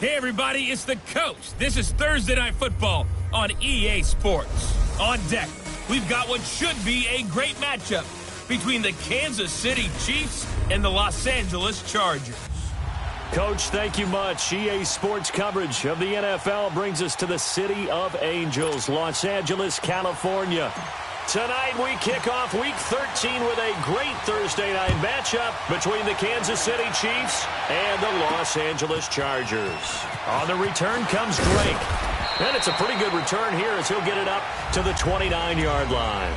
Hey, everybody, it's the Coach. This is Thursday Night Football on EA Sports. On deck, we've got what should be a great matchup between the Kansas City Chiefs and the Los Angeles Chargers. Coach, thank you much. EA Sports coverage of the NFL brings us to the City of Angels, Los Angeles, California. Tonight we kick off Week 13 with a great Thursday night matchup between the Kansas City Chiefs and the Los Angeles Chargers. On the return comes Drake. And it's a pretty good return here as he'll get it up to the 29-yard line.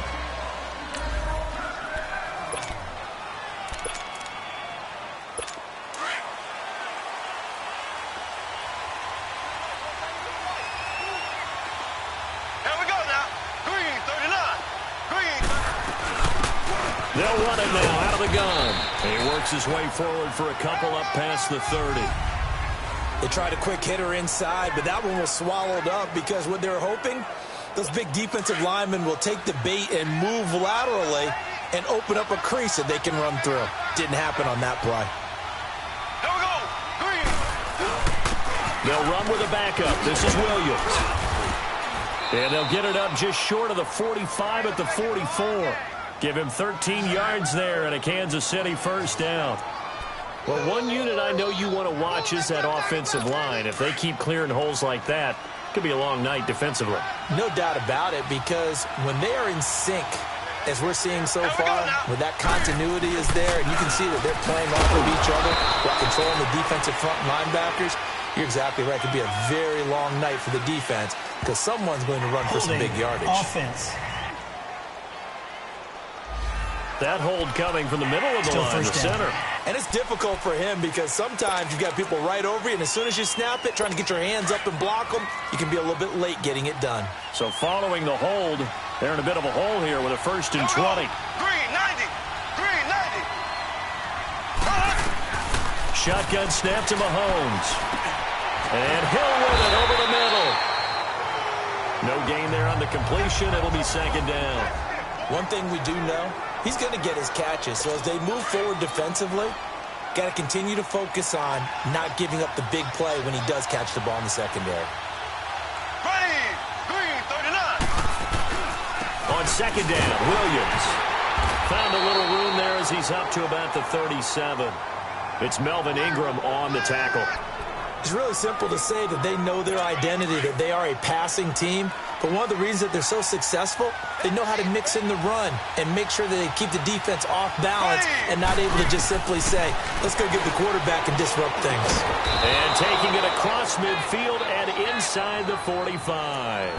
They'll run it now out of the gun. And he works his way forward for a couple up past the 30. They tried a quick hitter inside, but that one was swallowed up because what they're hoping, those big defensive linemen will take the bait and move laterally and open up a crease that they can run through. Didn't happen on that play. They'll run with a backup. This is Williams. And they'll get it up just short of the 45 at the 44. Give him 13 yards there and a Kansas City first down. Well, one unit I know you want to watch is that offensive line. If they keep clearing holes like that, it could be a long night defensively. No doubt about it, because when they are in sync, as we're seeing so far, where that continuity is there, and you can see that they're playing off of each other while controlling the defensive front linebackers, you're exactly right. It could be a very long night for the defense because someone's going to run for some big yardage. Offense. That hold coming from the middle of the line, the center. And it's difficult for him because sometimes you've got people right over you, and as soon as you snap it, trying to get your hands up and block them, you can be a little bit late getting it done. So following the hold, they're in a bit of a hole here with a 1st and 20. Green 90. Green 90. Shotgun snap to Mahomes. And Hill with it over the middle. No gain there on the completion. It'll be 2nd down. One thing we do know, he's going to get his catches. So as they move forward defensively, got to continue to focus on not giving up the big play when he does catch the ball in the secondary. Green 39. On 2nd down, Williams. Found a little room there as he's up to about the 37. It's Melvin Ingram on the tackle. It's really simple to say that they know their identity, that they are a passing team. But one of the reasons that they're so successful, they know how to mix in the run and make sure that they keep the defense off balance and not able to just simply say, let's go get the quarterback and disrupt things. And taking it across midfield and inside the 45.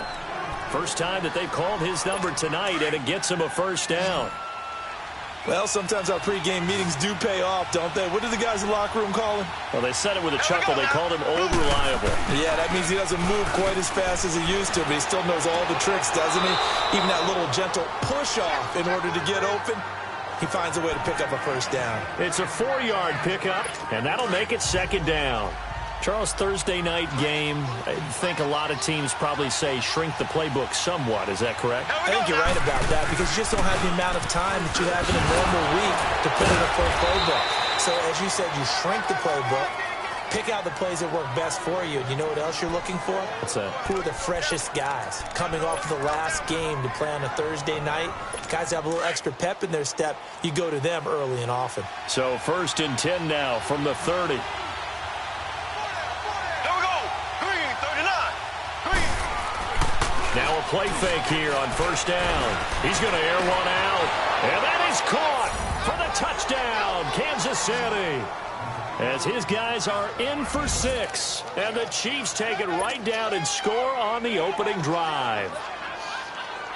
First time that they've called his number tonight, and it gets him a first down. Well, sometimes our pregame meetings do pay off, don't they? What do the guys in the locker room call him? Well, they said it with a chuckle. They called him Old Reliable. Yeah, that means he doesn't move quite as fast as he used to, but he still knows all the tricks, doesn't he? Even that little gentle push-off in order to get open, he finds a way to pick up a first down. It's a 4-yard pickup, and that'll make it 2nd down. Charles, Thursday night game, I think a lot of teams probably say shrink the playbook somewhat. Is that correct? I think you're right about that because you just don't have the amount of time that you have in a normal week to put in a full playbook. So, as you said, you shrink the playbook, pick out the plays that work best for you. And you know what else you're looking for? What's that? Who are the freshest guys coming off of the last game to play on a Thursday night? Guys have a little extra pep in their step. You go to them early and often. So, 1st and 10 now from the 30. Now a play fake here on 1st down. He's going to air one out. And that is caught for the touchdown, Kansas City. As his guys are in for 6. And the Chiefs take it right down and score on the opening drive.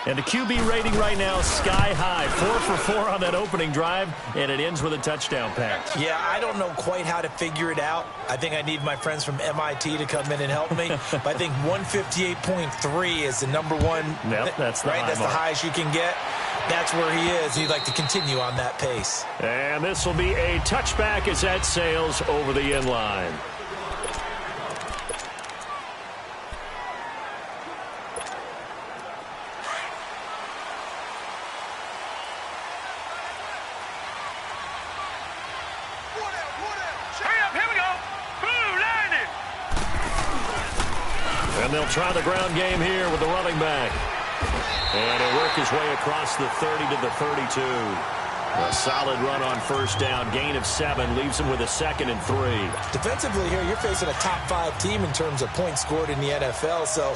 And the QB rating right now is sky high. 4 for 4 on that opening drive, and it ends with a touchdown pass. Yeah, I don't know quite how to figure it out. I think I need my friends from MIT to come in and help me. But I think 158.3 is the number one. Yep, that's the right. That's the highest you can get. That's where he is. He'd like to continue on that pace. And this will be a touchback as that sails over the end line. And they'll try the ground game here with the running back. And he'll work his way across the 30 to the 32. A solid run on first down. Gain of 7 leaves him with a 2nd and 3. Defensively here, you're facing a top 5 team in terms of points scored in the NFL. So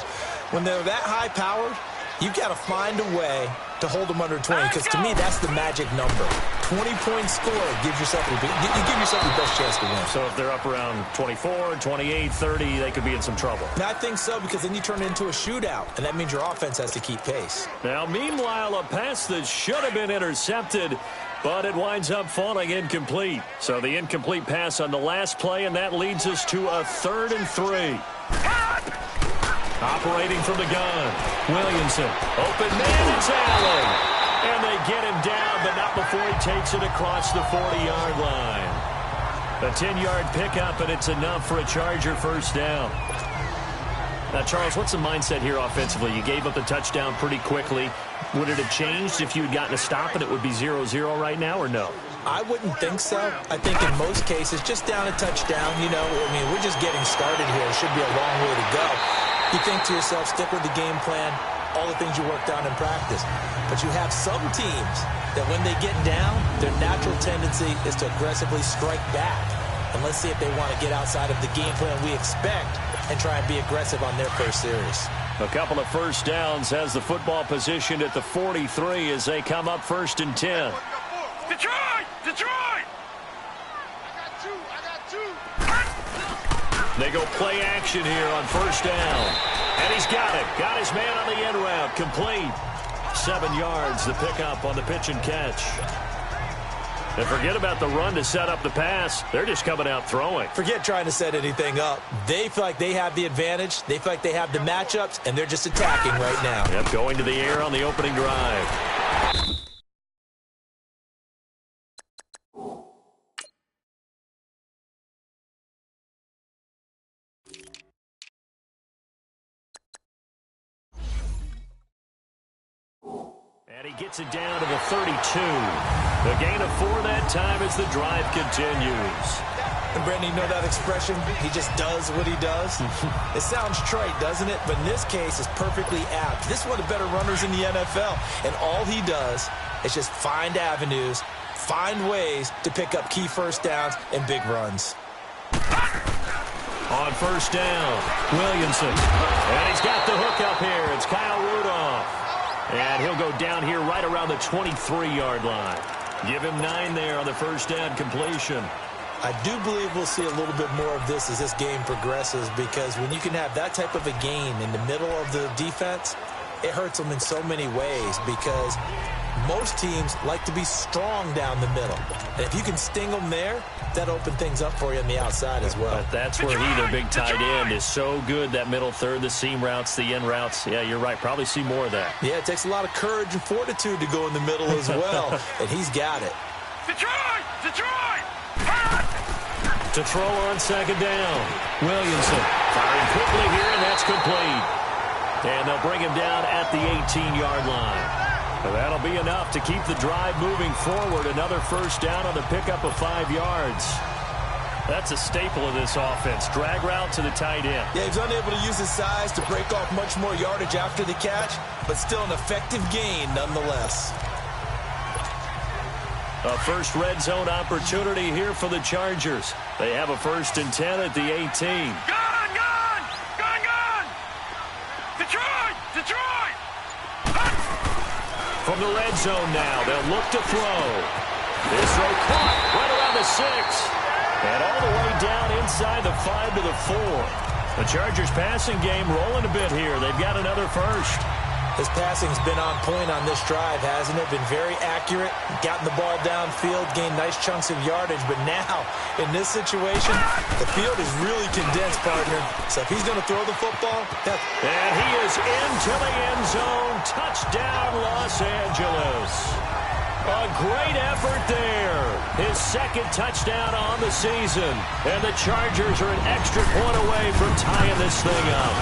when they're that high-powered, you've got to find a way to hold them under 20, because to me, that's the magic number. 20-point score gives yourself you give yourself the best chance to win. So if they're up around 24, 28, 30, they could be in some trouble. Now, I think so, because then you turn it into a shootout, and that means your offense has to keep pace. Now, meanwhile, a pass that should have been intercepted, but it winds up falling incomplete. So the incomplete pass on the last play, and that leads us to a 3rd and 3. Operating from the gun, Williamson. Open man, it's Allen. And they get him down, but not before he takes it across the 40-yard line. A 10-yard pickup, and it's enough for a Charger first down. Now, Charles, what's the mindset here offensively? You gave up the touchdown pretty quickly. Would it have changed if you had gotten a stop and it would be 0-0 right now, or no? I wouldn't think so. I think in most cases, just down a touchdown, we're just getting started here. It should be a long way to go. You think to yourself, stick with the game plan, all the things you worked on in practice. But you have some teams that when they get down, their natural tendency is to aggressively strike back. And let's see if they want to get outside of the game plan we expect and try and be aggressive on their first series. A couple of first downs has the football positioned at the 43 as they come up 1st and 10. Detroit! Detroit! I got two. They go play action here on first down. And he's got it. Got his man on the end route. Complete. 7 yards, the pickup on the pitch and catch. And forget about the run to set up the pass. They're just coming out throwing. Forget trying to set anything up. They feel like they have the advantage. They feel like they have the matchups, and they're just attacking right now. Yep, going to the air on the opening drive. And he gets it down to the 32. The gain of 4 that time as the drive continues. And, Brandon, you know that expression? He just does what he does? It sounds trite, doesn't it? But in this case, it's perfectly apt. This is one of the better runners in the NFL. And all he does is just find avenues, find ways to pick up key first downs and big runs. On first down, Williamson. And he's got the hook up here. It's Kyle Rudolph. And he'll go down here right around the 23-yard line. Give him 9 there on the first down completion. I do believe we'll see a little bit more of this as this game progresses, because when you can have that type of a gain in the middle of the defense, it hurts them in so many ways, because most teams like to be strong down the middle. And if you can sting them there, that opens things up for you on the outside as well. But that's where their big tight end, is so good, that middle third, the seam routes, the in routes. Yeah, you're right. Probably see more of that. Yeah, it takes a lot of courage and fortitude to go in the middle as well, and he's got it. Detroit! Detroit! To throw on second down. Williamson firing quickly here, and that's complete. And they'll bring him down at the 18-yard line. That'll be enough to keep the drive moving forward. Another first down on the pickup of 5 yards. That's a staple of this offense. Drag route to the tight end. Yeah, he's unable to use his size to break off much more yardage after the catch, but still an effective gain nonetheless. A first red zone opportunity here for the Chargers. They have a 1st and 10 at the 18. Gone! Gone! Gone! Gone! Detroit! Detroit! From the red zone now, they'll look to throw. This throw caught right around the 6. And all the way down inside the 5 to the 4. The Chargers passing game rolling a bit here. They've got another first. His passing's been on point on this drive, hasn't it? Been very accurate, gotten the ball downfield, gained nice chunks of yardage. But now, in this situation, the field is really condensed, partner. So if he's going to throw the football, and he is into the end zone. Touchdown, Los Angeles. A great effort there. His 2nd touchdown on the season. And the Chargers are an extra point away from tying this thing up.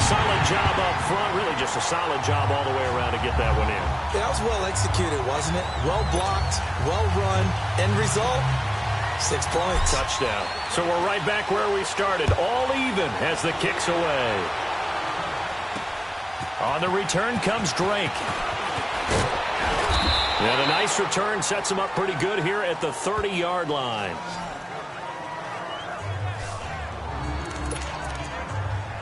Solid job up front. Really just a solid job all the way around to get that one in. That was well executed, wasn't it? Well blocked, well run. End result, 6 points. Touchdown. So we're right back where we started. All even as the kick's away. On the return comes Drake. And a nice return sets him up pretty good here at the 30-yard line.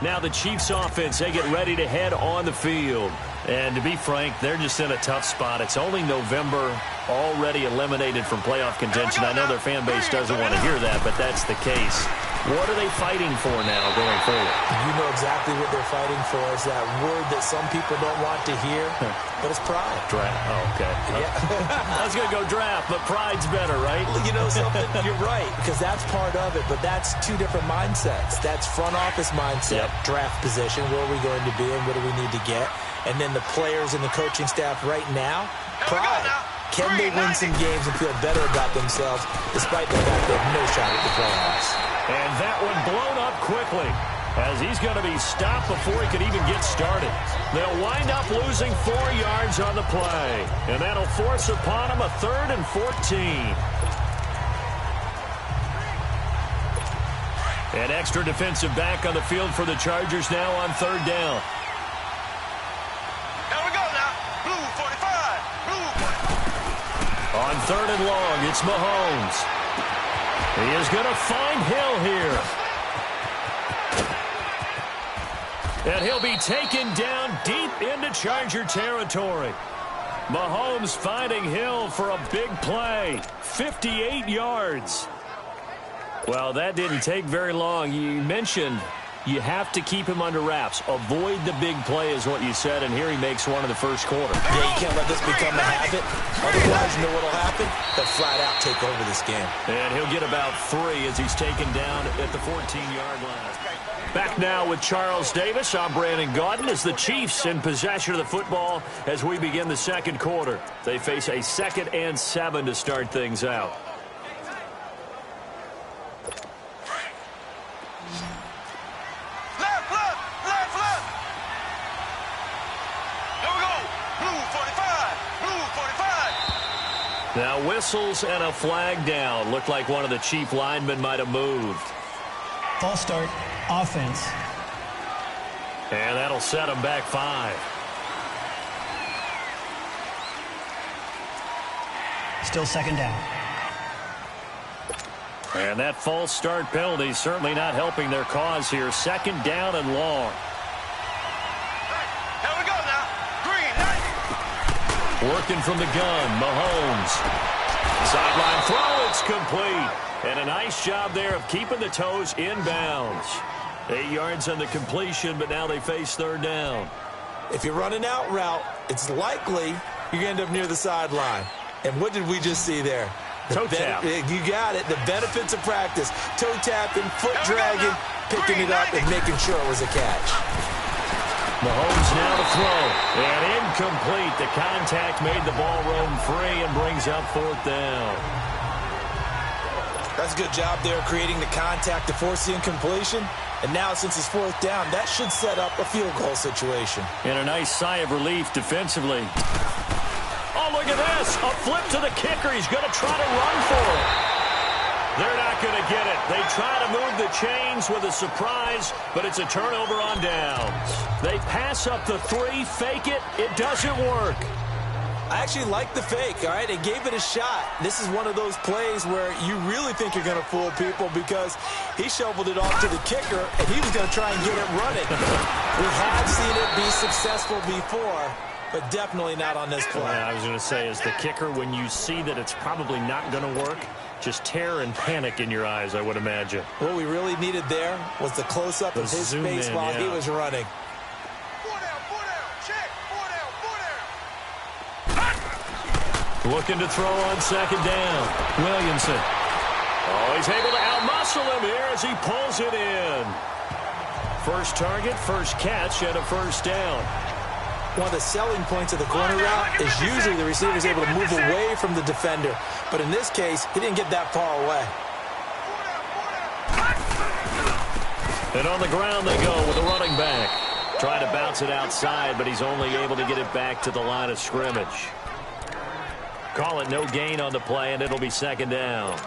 Now the Chiefs offense, they get ready to head on the field. And to be frank, they're just in a tough spot. It's only November, already eliminated from playoff contention. I know their fan base doesn't want to hear that, but that's the case. What are they fighting for now going forward? You know exactly what they're fighting for. Is that word that some people don't want to hear, but it's pride. Draft. Oh, okay. Yeah. I was going to go draft, but pride's better, right? You know something? You're right, because that's part of it, but that's two different mindsets. That's front office mindset, draft position, where are we going to be and what do we need to get? And then the players and the coaching staff right now, pride. Can they win some games and feel better about themselves despite the fact they have no shot at the playoffs? And that one blown up quickly as he's going to be stopped before he could even get started. They'll wind up losing 4 yards on the play, and that'll force upon him a 3rd and 14. An extra defensive back on the field for the Chargers now on 3rd down. On 3rd and long, it's Mahomes. He is going to find Hill here. And he'll be taken down deep into Charger territory. Mahomes finding Hill for a big play. 58 yards. Well, that didn't take very long. You mentioned you have to keep him under wraps. Avoid the big play is what you said, and here he makes one in the first quarter. Yeah, you can't let this become a habit. Otherwise, you know what will happen? They'll flat out take over this game. And he'll get about 3 as he's taken down at the 14-yard line. Back now with Charles Davis. I'm Brandon Gaudin as the Chiefs in possession of the football as we begin the second quarter. They face a 2nd and 7 to start things out. Now whistles and a flag down. Looked like one of the Chief linemen might have moved. False start, offense. And that'll set them back 5. Still 2nd down. And that false start penalty certainly not helping their cause here. 2nd down and long. Working from the gun, Mahomes. Sideline throw, it's complete. And a nice job there of keeping the toes inbounds. 8 yards on the completion, but now they face 3rd down. If you're running out route, it's likely you're going to end up near the sideline. And what did we just see there? Toe tap. You got it. The benefits of practice. Toe tapping, foot dragging, picking it up, and making sure it was a catch. Mahomes now to throw. And incomplete. The contact made the ball roam free and brings up 4th down. That's a good job there creating the contact to force the incompletion. And now since it's 4th down, that should set up a field goal situation. And a nice sigh of relief defensively. Oh, look at this. A flip to the kicker. He's going to try to run for it. They're not going to get it. They try to move the chains with a surprise, but it's a turnover on downs. They pass up the 3, fake it. It doesn't work. I actually like the fake, all right? They gave it a shot. This is one of those plays where you really think you're going to fool people because he shoveled it off to the kicker, and he was going to try and get it running. We have seen it be successful before, but definitely not on this play. Yeah, I was going to say, as the kicker, when you see that it's probably not going to work, just terror and panic in your eyes, I would imagine. What we really needed there was the close-up of his face while he was running. Looking to throw on 2nd down. Williamson. Oh, he's able to outmuscle him here as he pulls it in. First target, first catch, and a 1st down. One of the selling points of the corner route is usually the receiver is able to move away from the defender. But in this case, he didn't get that far away. And on the ground they go with a running back. Trying to bounce it outside, but he's only able to get it back to the line of scrimmage. Call it no gain on the play, and it'll be 2nd down.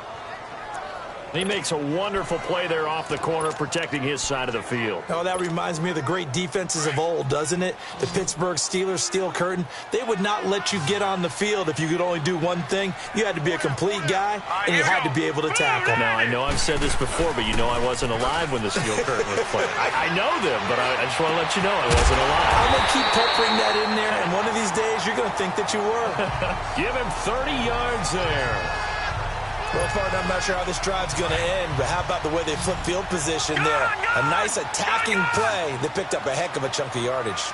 He makes a wonderful play there off the corner, protecting his side of the field. Oh, that reminds me of the great defenses of old, doesn't it? The Pittsburgh Steelers steel curtain. They would not let you get on the field if you could only do one thing. You had to be a complete guy, and you had to be able to tackle. Now, I know I've said this before, but you know I wasn't alive when the steel curtain was played. I know them, but I just want to let you know I wasn't alive. I'm going to keep peppering that in there, and one of these days you're going to think that you were. Give him 30 yards there. Well, I'm not sure how this drive's going to end, but how about the way they flip field position there? A nice attacking play. They picked up a heck of a chunk of yardage.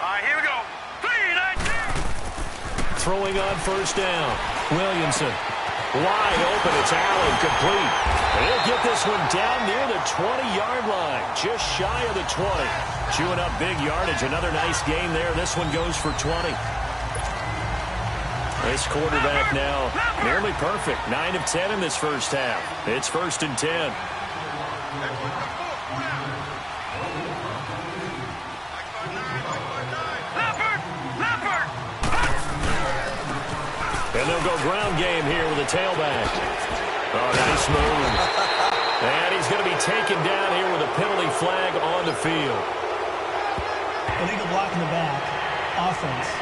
All right, here we go. 3-9-2. Throwing on first down. Williamson. Wide open. It's Allen. Complete. He'll get this one down near the 20-yard line. Just shy of the 20. Chewing up big yardage. Another nice game there. This one goes for 20. This quarterback now nearly perfect. 9 of 10 in this first half. It's 1st and 10. And they'll go ground game here with a tailback. Oh, nice move. And he's going to be taken down here with a penalty flag on the field. Illegal block in the back. Offense.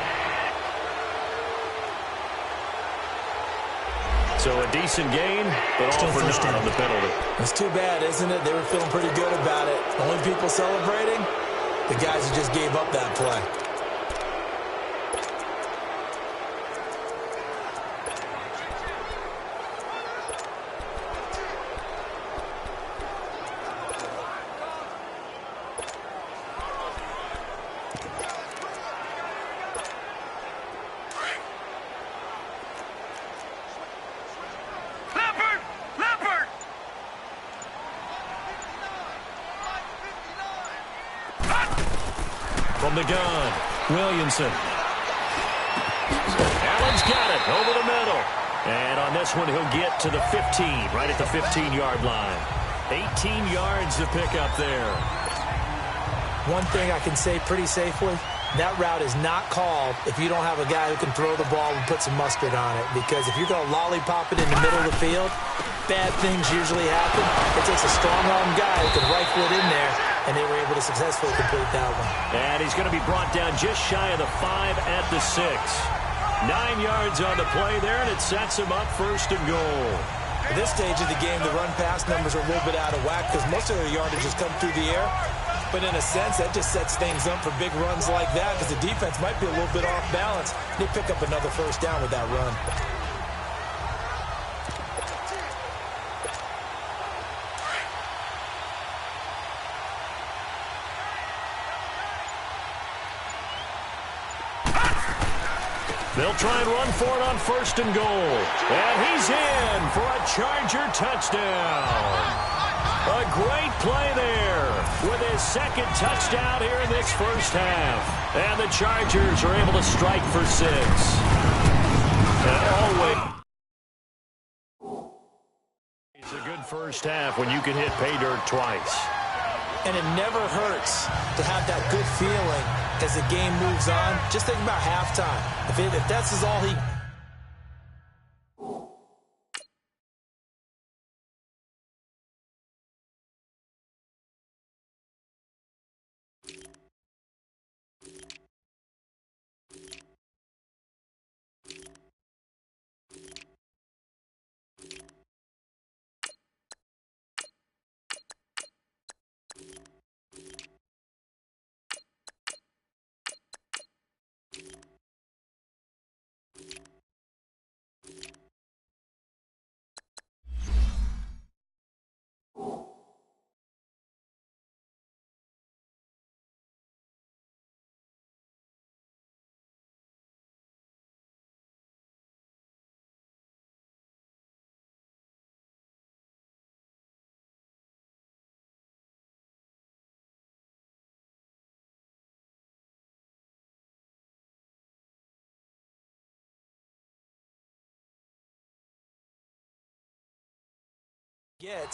So a decent gain, but all for naught on the penalty. It's too bad, isn't it? They were feeling pretty good about it. Only people celebrating, the guys who just gave up that play. From the gun, Williamson. Allen's got it over the middle. And on this one, he'll get to the 15, right at the 15-yard line. 18 yards to pick up there. One thing I can say pretty safely, that route is not called if you don't have a guy who can throw the ball and put some mustard on it. Because if you're going to lollipop it in the middle of the field, bad things usually happen. It takes a strong-arm guy who can rifle it in there, and they were able to successfully complete that one. And he's going to be brought down just shy of the 5 at the 6. 9 yards on the play there, and it sets him up 1st and goal. At this stage of the game, the run-pass numbers are a little bit out of whack because most of their yardage has come through the air. But in a sense, that just sets things up for big runs like that because the defense might be a little bit off balance. They pick up another 1st down with that run. They'll try and run for it on 1st and goal. And he's in for a Charger touchdown. A great play there with his 2nd touchdown here in this first half. And the Chargers are able to strike for 6. And always it's a good first half when you can hit pay dirt twice. And it never hurts to have that good feeling as the game moves on. Just think about halftime. If that's all he...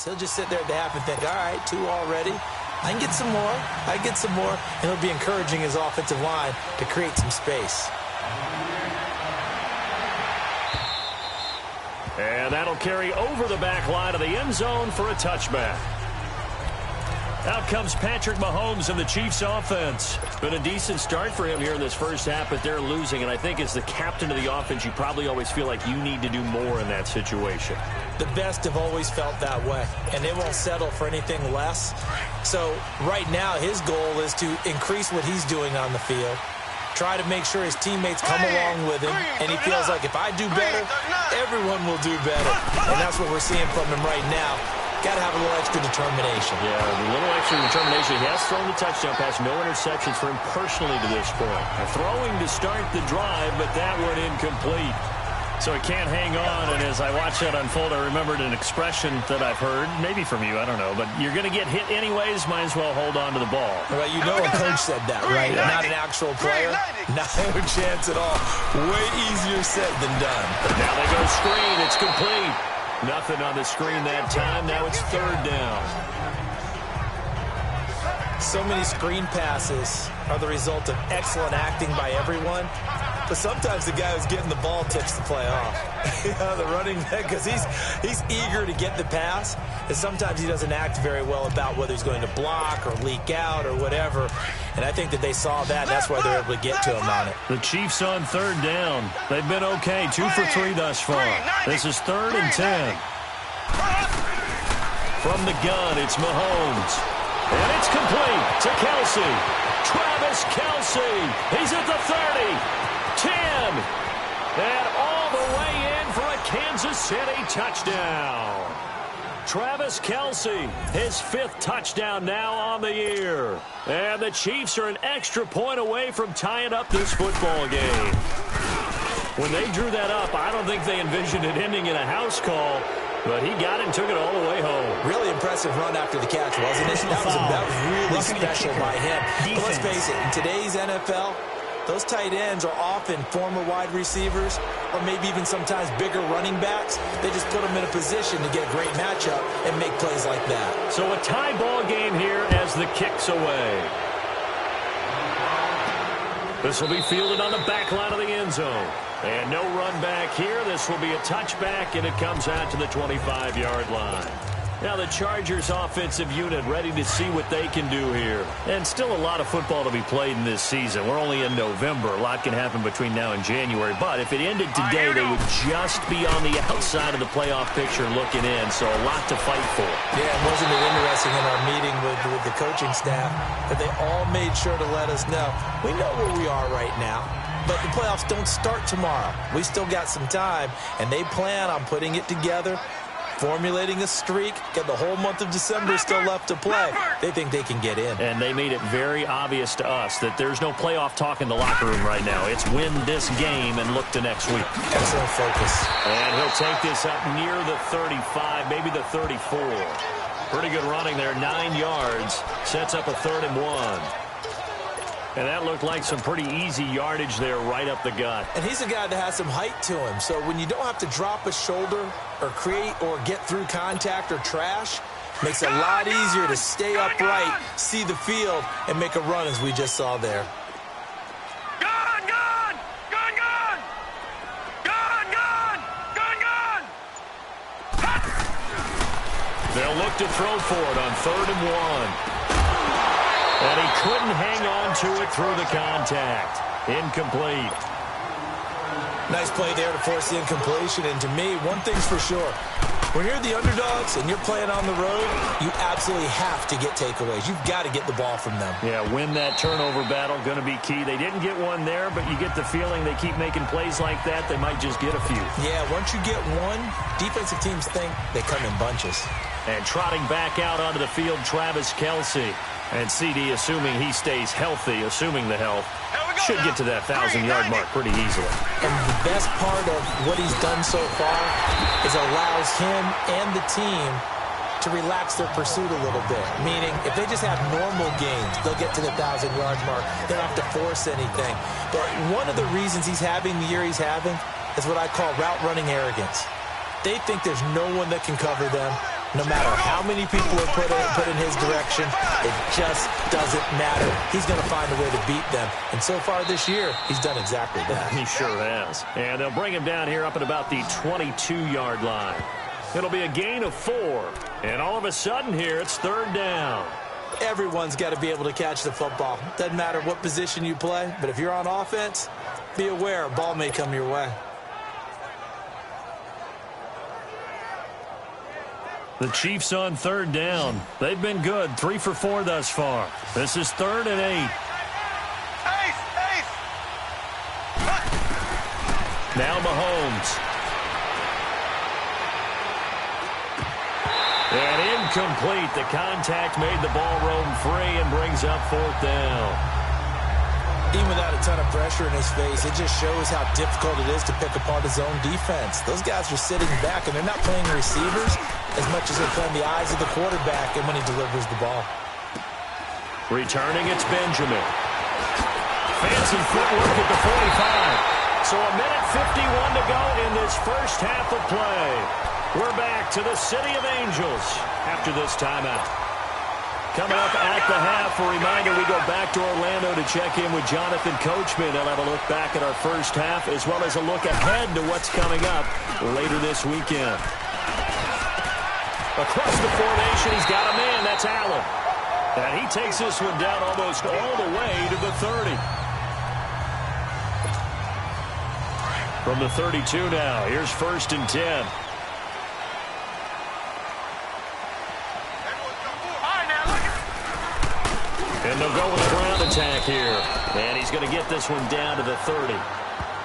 He'll just sit there at the half and think, all right, 2 already. I can get some more. I can get some more. And he'll be encouraging his offensive line to create some space. And that'll carry over the back line of the end zone for a touchback. Out comes Patrick Mahomes and the Chiefs offense. It's been a decent start for him here in this first half, but they're losing. And I think as the captain of the offense, you probably always feel like you need to do more in that situation. The best have always felt that way, and they won't settle for anything less. So right now, his goal is to increase what he's doing on the field, try to make sure his teammates come along with him, and he feels like if I do better, everyone will do better. And that's what we're seeing from him right now. Got to have a little extra determination. Yeah, a little extra determination. He has thrown the touchdown pass, no interceptions for him personally to this point. Throwing to start the drive, but that one incomplete. So he can't hang on, and as I watched that unfold, I remembered an expression that I've heard, maybe from you, I don't know, but you're going to get hit anyways, might as well hold on to the ball. Well, you know a coach said that, right? Not an actual player. Not a chance at all. Way easier said than done. Now they go screen. It's complete. Nothing on the screen that time. Now it's third down. So many screen passes are the result of excellent acting by everyone. But sometimes the guy who's getting the ball tips the play off. The running back, because he's eager to get the pass. And sometimes he doesn't act very well about whether he's going to block or leak out or whatever. And I think that they saw that, and that's why they're able to get to him on it. The Chiefs on third down. They've been okay. 2 for 3 thus far. This is 3rd and 10. From the gun, it's Mahomes. And it's complete to Kelce. Travis Kelce. He's at the 30. 10. And all the way in for a Kansas City touchdown. Travis Kelce, his 5th touchdown now on the year. And the Chiefs are an extra point away from tying up this football game. When they drew that up, I don't think they envisioned it ending in a house call. But he got it and took it all the way home. Really impressive run after the catch, wasn't it? That was really special by him. But let's face it, in today's NFL, those tight ends are often former wide receivers or maybe even sometimes bigger running backs. They just put them in a position to get a great matchup and make plays like that. So a tie ball game here as the kick's away. This will be fielded on the back line of the end zone. And no run back here. This will be a touchback, and it comes out to the 25-yard line. Now the Chargers offensive unit ready to see what they can do here. And still a lot of football to be played in this season. We're only in November. A lot can happen between now and January. But if it ended today, they would just be on the outside of the playoff picture looking in. So a lot to fight for. Yeah, and wasn't it interesting in our meeting with the coaching staff that they all made sure to let us know. We know where we are right now. But the playoffs don't start tomorrow. We still got some time, and they plan on putting it together, formulating a streak, got the whole month of December still left to play. They think they can get in. And they made it very obvious to us that there's no playoff talk in the locker room right now. It's win this game and look to next week. Excellent focus. And he'll take this up near the 35, maybe the 34. Pretty good running there, 9 yards. Sets up a 3rd and 1. And that looked like some pretty easy yardage there right up the gut. And he's a guy that has some height to him. So when you don't have to drop a shoulder or create or get through contact or trash, makes it a lot easier to stay upright, see the field, and make a run as we just saw there. Gun, gun! Gun, gun! Gun, gun! Gun, gun! They'll look to throw for it on 3rd and 1. And he couldn't hang on to it through the contact. Incomplete. Nice play there to force the incompletion. And to me, one thing's for sure. When you're the underdogs and you're playing on the road, you absolutely have to get takeaways. You've got to get the ball from them. Yeah, win that turnover battle, going to be key. They didn't get one there, but you get the feeling they keep making plays like that, they might just get a few. Yeah, once you get one, defensive teams think they come in bunches. And trotting back out onto the field, Travis Kelce. And CD, assuming he stays healthy, assuming the health, should get to that 1,000-yard mark pretty easily. And the best part of what he's done so far is allows him and the team to relax their pursuit a little bit. Meaning, if they just have normal games, they'll get to the 1,000-yard mark. They don't have to force anything. But one of the reasons he's having the year he's having is what I call route running arrogance. They think there's no one that can cover them. No matter how many people are put in his direction, it just doesn't matter. He's going to find a way to beat them. And so far this year, he's done exactly that. He sure has. And they'll bring him down here up at about the 22-yard line. It'll be a gain of 4. And all of a sudden here, it's 3rd down. Everyone's got to be able to catch the football. Doesn't matter what position you play, but if you're on offense, be aware a ball may come your way. The Chiefs on 3rd down. They've been good, 3 for 4 thus far. This is 3rd and 8. Now Mahomes. And incomplete. The contact made the ball roam free and brings up 4th down. Even without a ton of pressure in his face, it just shows how difficult it is to pick apart his own defense. Those guys are sitting back, and they're not playing receivers as much as they're playing the eyes of the quarterback and when he delivers the ball. Returning, it's Benjamin. Fancy footwork at the 45. So a minute 51 to go in this first half of play. We're back to the City of Angels after this timeout. Coming up at the half, a reminder, we go back to Orlando to check in with Jonathan Coachman. He'll have a look back at our first half as well as a look ahead to what's coming up later this weekend. Across the formation, he's got a man. That's Allen. And he takes this one down almost all the way to the 30. From the 32 now, here's 1st and 10. And they'll go with a ground attack here. And he's going to get this one down to the 30.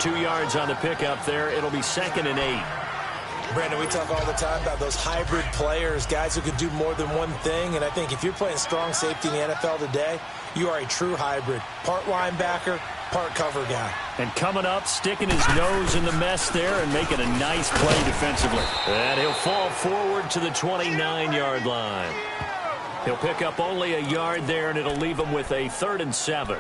2 yards on the pickup there. It'll be 2nd and 8. Brandon, we talk all the time about those hybrid players, guys who could do more than one thing. And I think if you're playing strong safety in the NFL today, you are a true hybrid. Part linebacker, part cover guy. And coming up, sticking his nose in the mess there and making a nice play defensively. And he'll fall forward to the 29-yard line. He'll pick up only a yard there, and it'll leave him with a 3rd and 7.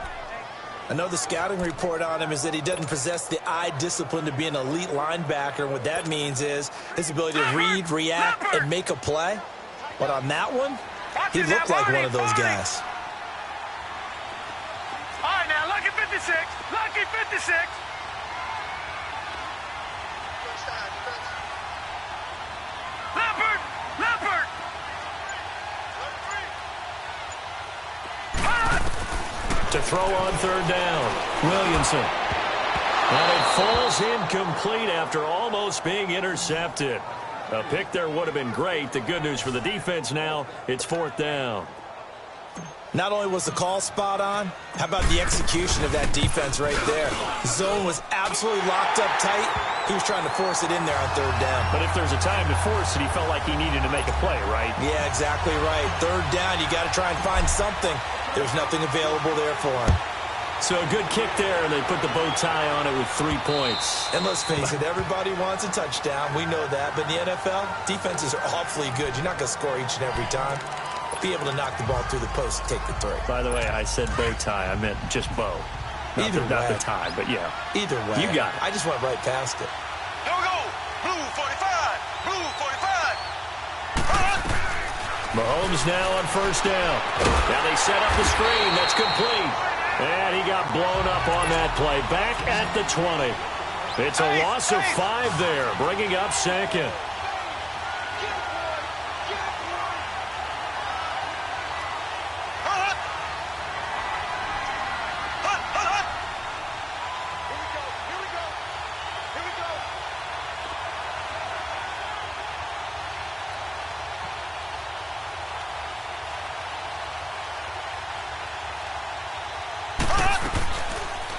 I know the scouting report on him is that he doesn't possess the eye discipline to be an elite linebacker. And what that means is his ability to read, react, and make a play. But on that one, he looked like one of those guys. All right, now, lucky 56. Lucky 56. Leopard. Leopard. To throw on 3rd down, Williamson. And it falls incomplete after almost being intercepted. A pick there would have been great. The good news for the defense now, it's 4th down. Not only was the call spot on, how about the execution of that defense right there? The zone was absolutely locked up tight. He was trying to force it in there on 3rd down. But if there's a time to force it, he felt like he needed to make a play, right? Yeah, exactly right. 3rd down, you got to try and find something. There's nothing available there for him. So a good kick there, and they put the bow tie on it with 3 points. And let's face it, everybody wants a touchdown. We know that. But in the NFL, defenses are awfully good. You're not going to score each and every time. Be able to knock the ball through the post and take the 3. By the way, I said bow tie. I meant just bow. Not the tie, but yeah. Either way. You got it. I just went right past it. Here we go. Blue 45. Blue 45. Mahomes now on 1st down. Now they set up the screen. That's complete. And he got blown up on that play. Back at the 20. It's a loss of 5 there, bringing up 2nd.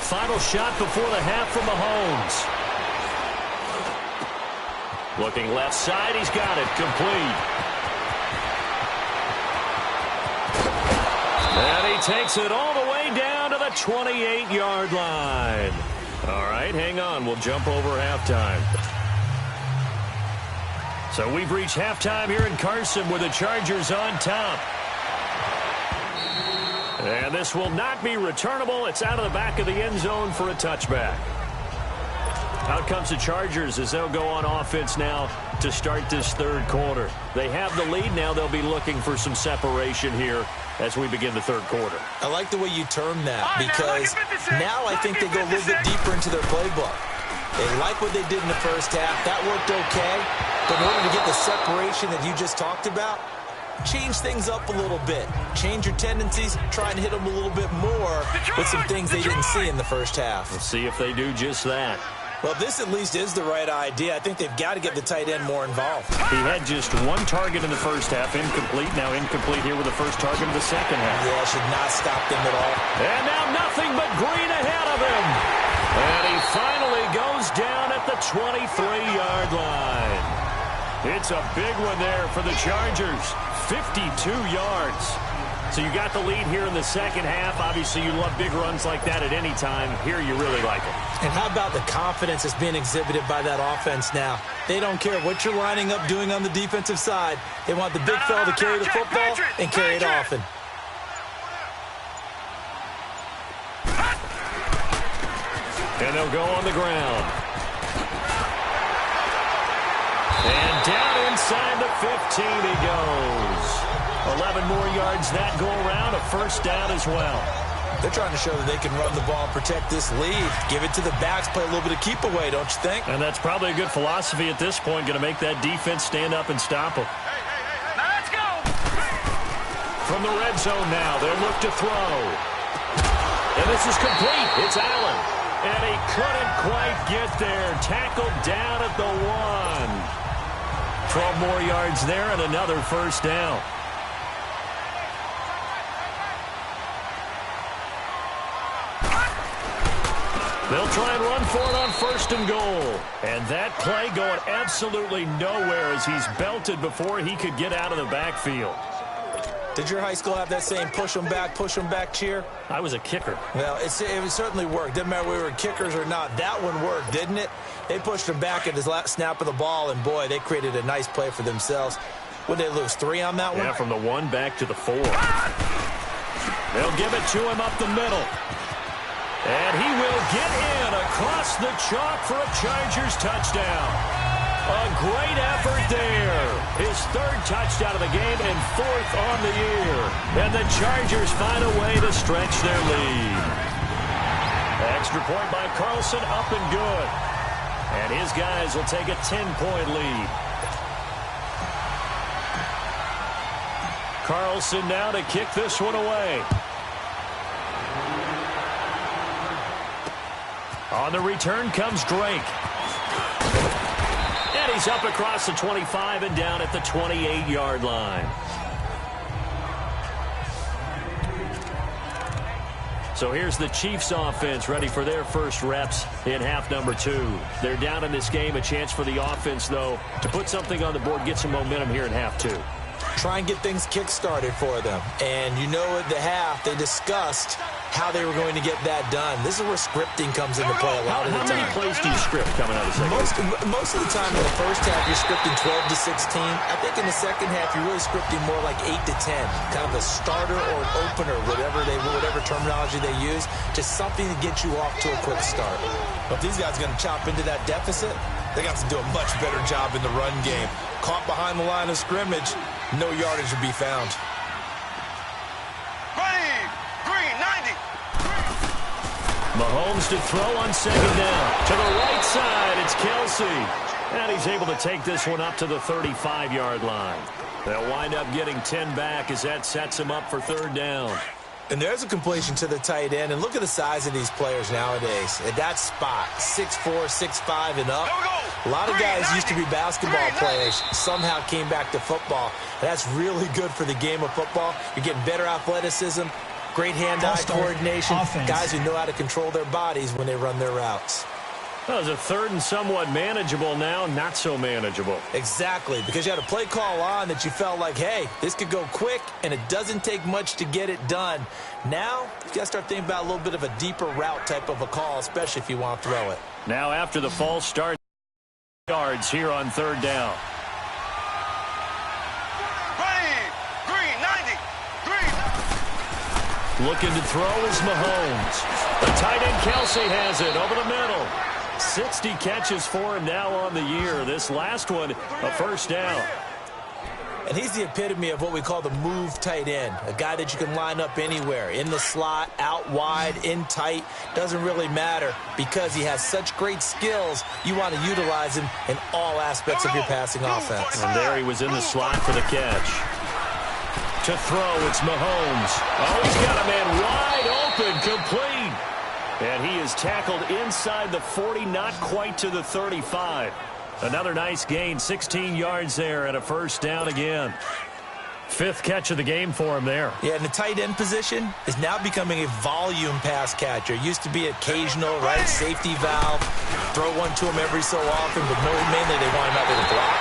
Final shot before the half from Mahomes. Looking left side, he's got it. Complete. And he takes it all the way down to the 28-yard line. All right, hang on. We'll jump over halftime. So we've reached halftime here in Carson with the Chargers on top. And this will not be returnable. It's out of the back of the end zone for a touchback. Out comes the Chargers as they'll go on offense now to start this third quarter. They have the lead now. They'll be looking for some separation here as we begin the third quarter. I like the way you term that because now I think they go a little bit deeper into their playbook. They like what they did in the first half. That worked okay. But in order to get the separation that you just talked about, change things up a little bit. Change your tendencies. Try and hit them a little bit more with some things they didn't see in the first half. We'll see if they do just that. Well, this at least is the right idea. I think they've got to get the tight end more involved. He had just one target in the first half, incomplete. Now incomplete here with the first target of the second half. Yeah, should not stop them at all. And now nothing but green ahead of him. And he finally goes down at the 23-yard line. It's a big one there for the Chargers. 52 yards. So you got the lead here in the second half. Obviously, you love big runs like that at any time. Here, you really like it. And how about the confidence that's being exhibited by that offense now? They don't care what you're lining up doing on the defensive side. They want the big fella to carry the football and carry it often. And they'll go on the ground. And down inside the 15 he goes. 11 more yards that go around, a first down as well. They're trying to show that they can run the ball and protect this lead. Give it to the backs, play a little bit of keep away, don't you think? And that's probably a good philosophy at this point, going to make that defense stand up and stop them. Now let's go. From the red zone now, they'll look to throw. And this is complete. It's Allen. And he couldn't quite get there. Tackled down at the 1. 12 more yards there and another first down. They'll try and run for it on first and goal. And that play going absolutely nowhere as he's belted before he could get out of the backfield. Did your high school have that same push them back cheer? I was a kicker. Well, it certainly worked. Didn't matter whether we were kickers or not. That one worked, didn't it? They pushed him back at his last snap of the ball, and boy, they created a nice play for themselves. Would they lose 3 on that one? Yeah, from the 1 back to the 4. They'll give it to him up the middle. And he will get in across the chalk for a Chargers touchdown. A great effort there. His 3rd touchdown of the game and 4th on the year. And the Chargers find a way to stretch their lead. Extra point by Carlson, up and good. And his guys will take a 10-point lead. Carlson now to kick this one away. On the return comes Drake. And he's up across the 25 and down at the 28-yard line. So here's the Chiefs offense ready for their first reps in half number 2. They're down in this game. A chance for the offense, though, to put something on the board, get some momentum here in half 2. Try and get things kick-started for them. And you know at the half, they discussed how they were going to get that done. This is where scripting comes into play a lot of the time. How many plays do you script coming out of the second half? Most of the time in the first half, you're scripting 12 to 16. I think in the second half, you're really scripting more like 8 to 10. Kind of a starter or an opener, whatever terminology they use, just something to get you off to a quick start. But if these guys are going to chop into that deficit, they got to do a much better job in the run game. Caught behind the line of scrimmage, no yardage to be found. Green, 90. Mahomes to throw on second down. To the right side, it's Kelsey. And he's able to take this one up to the 35-yard line. They'll wind up getting 10 back as that sets him up for third down. And there's a completion to the tight end. And look at the size of these players nowadays. At that spot, 6'4", 6'5", and up. A lot of guys used to be basketball players, somehow came back to football. And that's really good for the game of football. You're getting better athleticism, great hand-eye coordination, guys who know how to control their bodies when they run their routes. That was a third and somewhat manageable, now not so manageable. Exactly, because you had a play call on that you felt like, hey, this could go quick, and it doesn't take much to get it done. Now, you got to start thinking about a little bit of a deeper route type of a call, especially if you want to throw it. Now after the false start, yards here on third down. Green, 90. Looking to throw is Mahomes. The tight end Kelsey has it over the middle. 60 catches for him now on the year. This last one, a first down. And he's the epitome of what we call the move tight end, a guy that you can line up anywhere, in the slot, out wide, in tight. Doesn't really matter because he has such great skills. You want to utilize him in all aspects of your passing offense. And there he was in the slot for the catch. To throw, it's Mahomes. Oh, he's got a man wide open, complete. And he is tackled inside the 40, not quite to the 35. Another nice gain, 16 yards there, and a first down again. Fifth catch of the game for him there. Yeah, and the tight end position is now becoming a volume pass catcher. Used to be occasional, right, safety valve. Throw one to him every so often, but mainly they want him out there to block.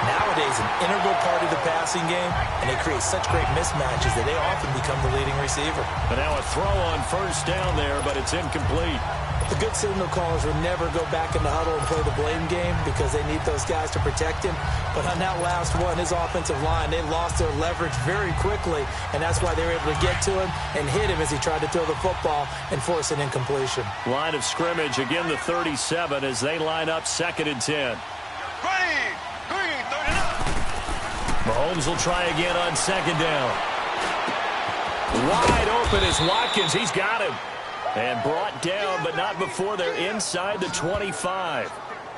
Nowadays, an integral part of the passing game, and they create such great mismatches that they often become the leading receiver. But now a throw on first down there, but it's incomplete. The good signal callers will never go back in the huddle and play the blame game because they need those guys to protect him. But on that last one, his offensive line, they lost their leverage very quickly, and that's why they were able to get to him and hit him as he tried to throw the football and force an incompletion. Line of scrimmage, again the 37 as they line up 2nd and 10. Green, 39. Mahomes will try again on 2nd down. Wide open is Watkins. He's got him. And brought down, but not before they're inside the 25.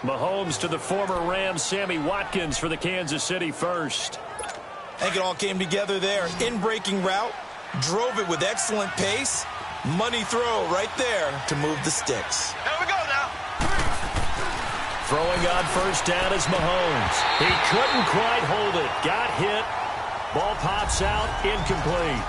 Mahomes to the former Rams, Sammy Watkins for the Kansas City first. I think it all came together there. In-breaking route, drove it with excellent pace. Money throw right there to move the sticks. There we go now. Throwing on first down is Mahomes. He couldn't quite hold it. Got hit. Ball pops out, incomplete.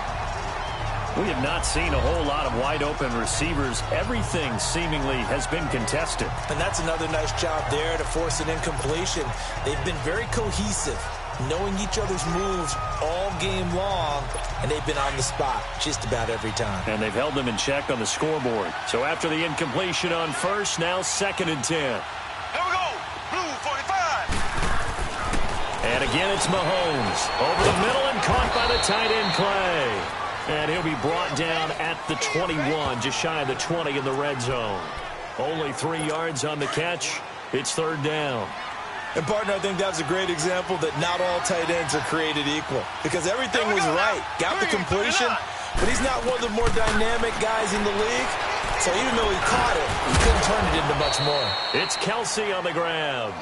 We have not seen a whole lot of wide-open receivers. Everything seemingly has been contested. And that's another nice job there to force an incompletion. They've been very cohesive, knowing each other's moves all game long, and they've been on the spot just about every time. And they've held them in check on the scoreboard. So after the incompletion on first, now 2nd and 10. Here we go. Blue 45. And again, it's Mahomes. Over the middle and caught by the tight end, Clay. And he'll be brought down at the 21, just shy of the 20 in the red zone. Only 3 yards on the catch. It's 3rd down. And, partner, I think that's a great example that not all tight ends are created equal. Because everything was right. Got the completion, but he's not one of the more dynamic guys in the league. So even though he caught it, he couldn't turn it into much more. It's Kelsey on the ground.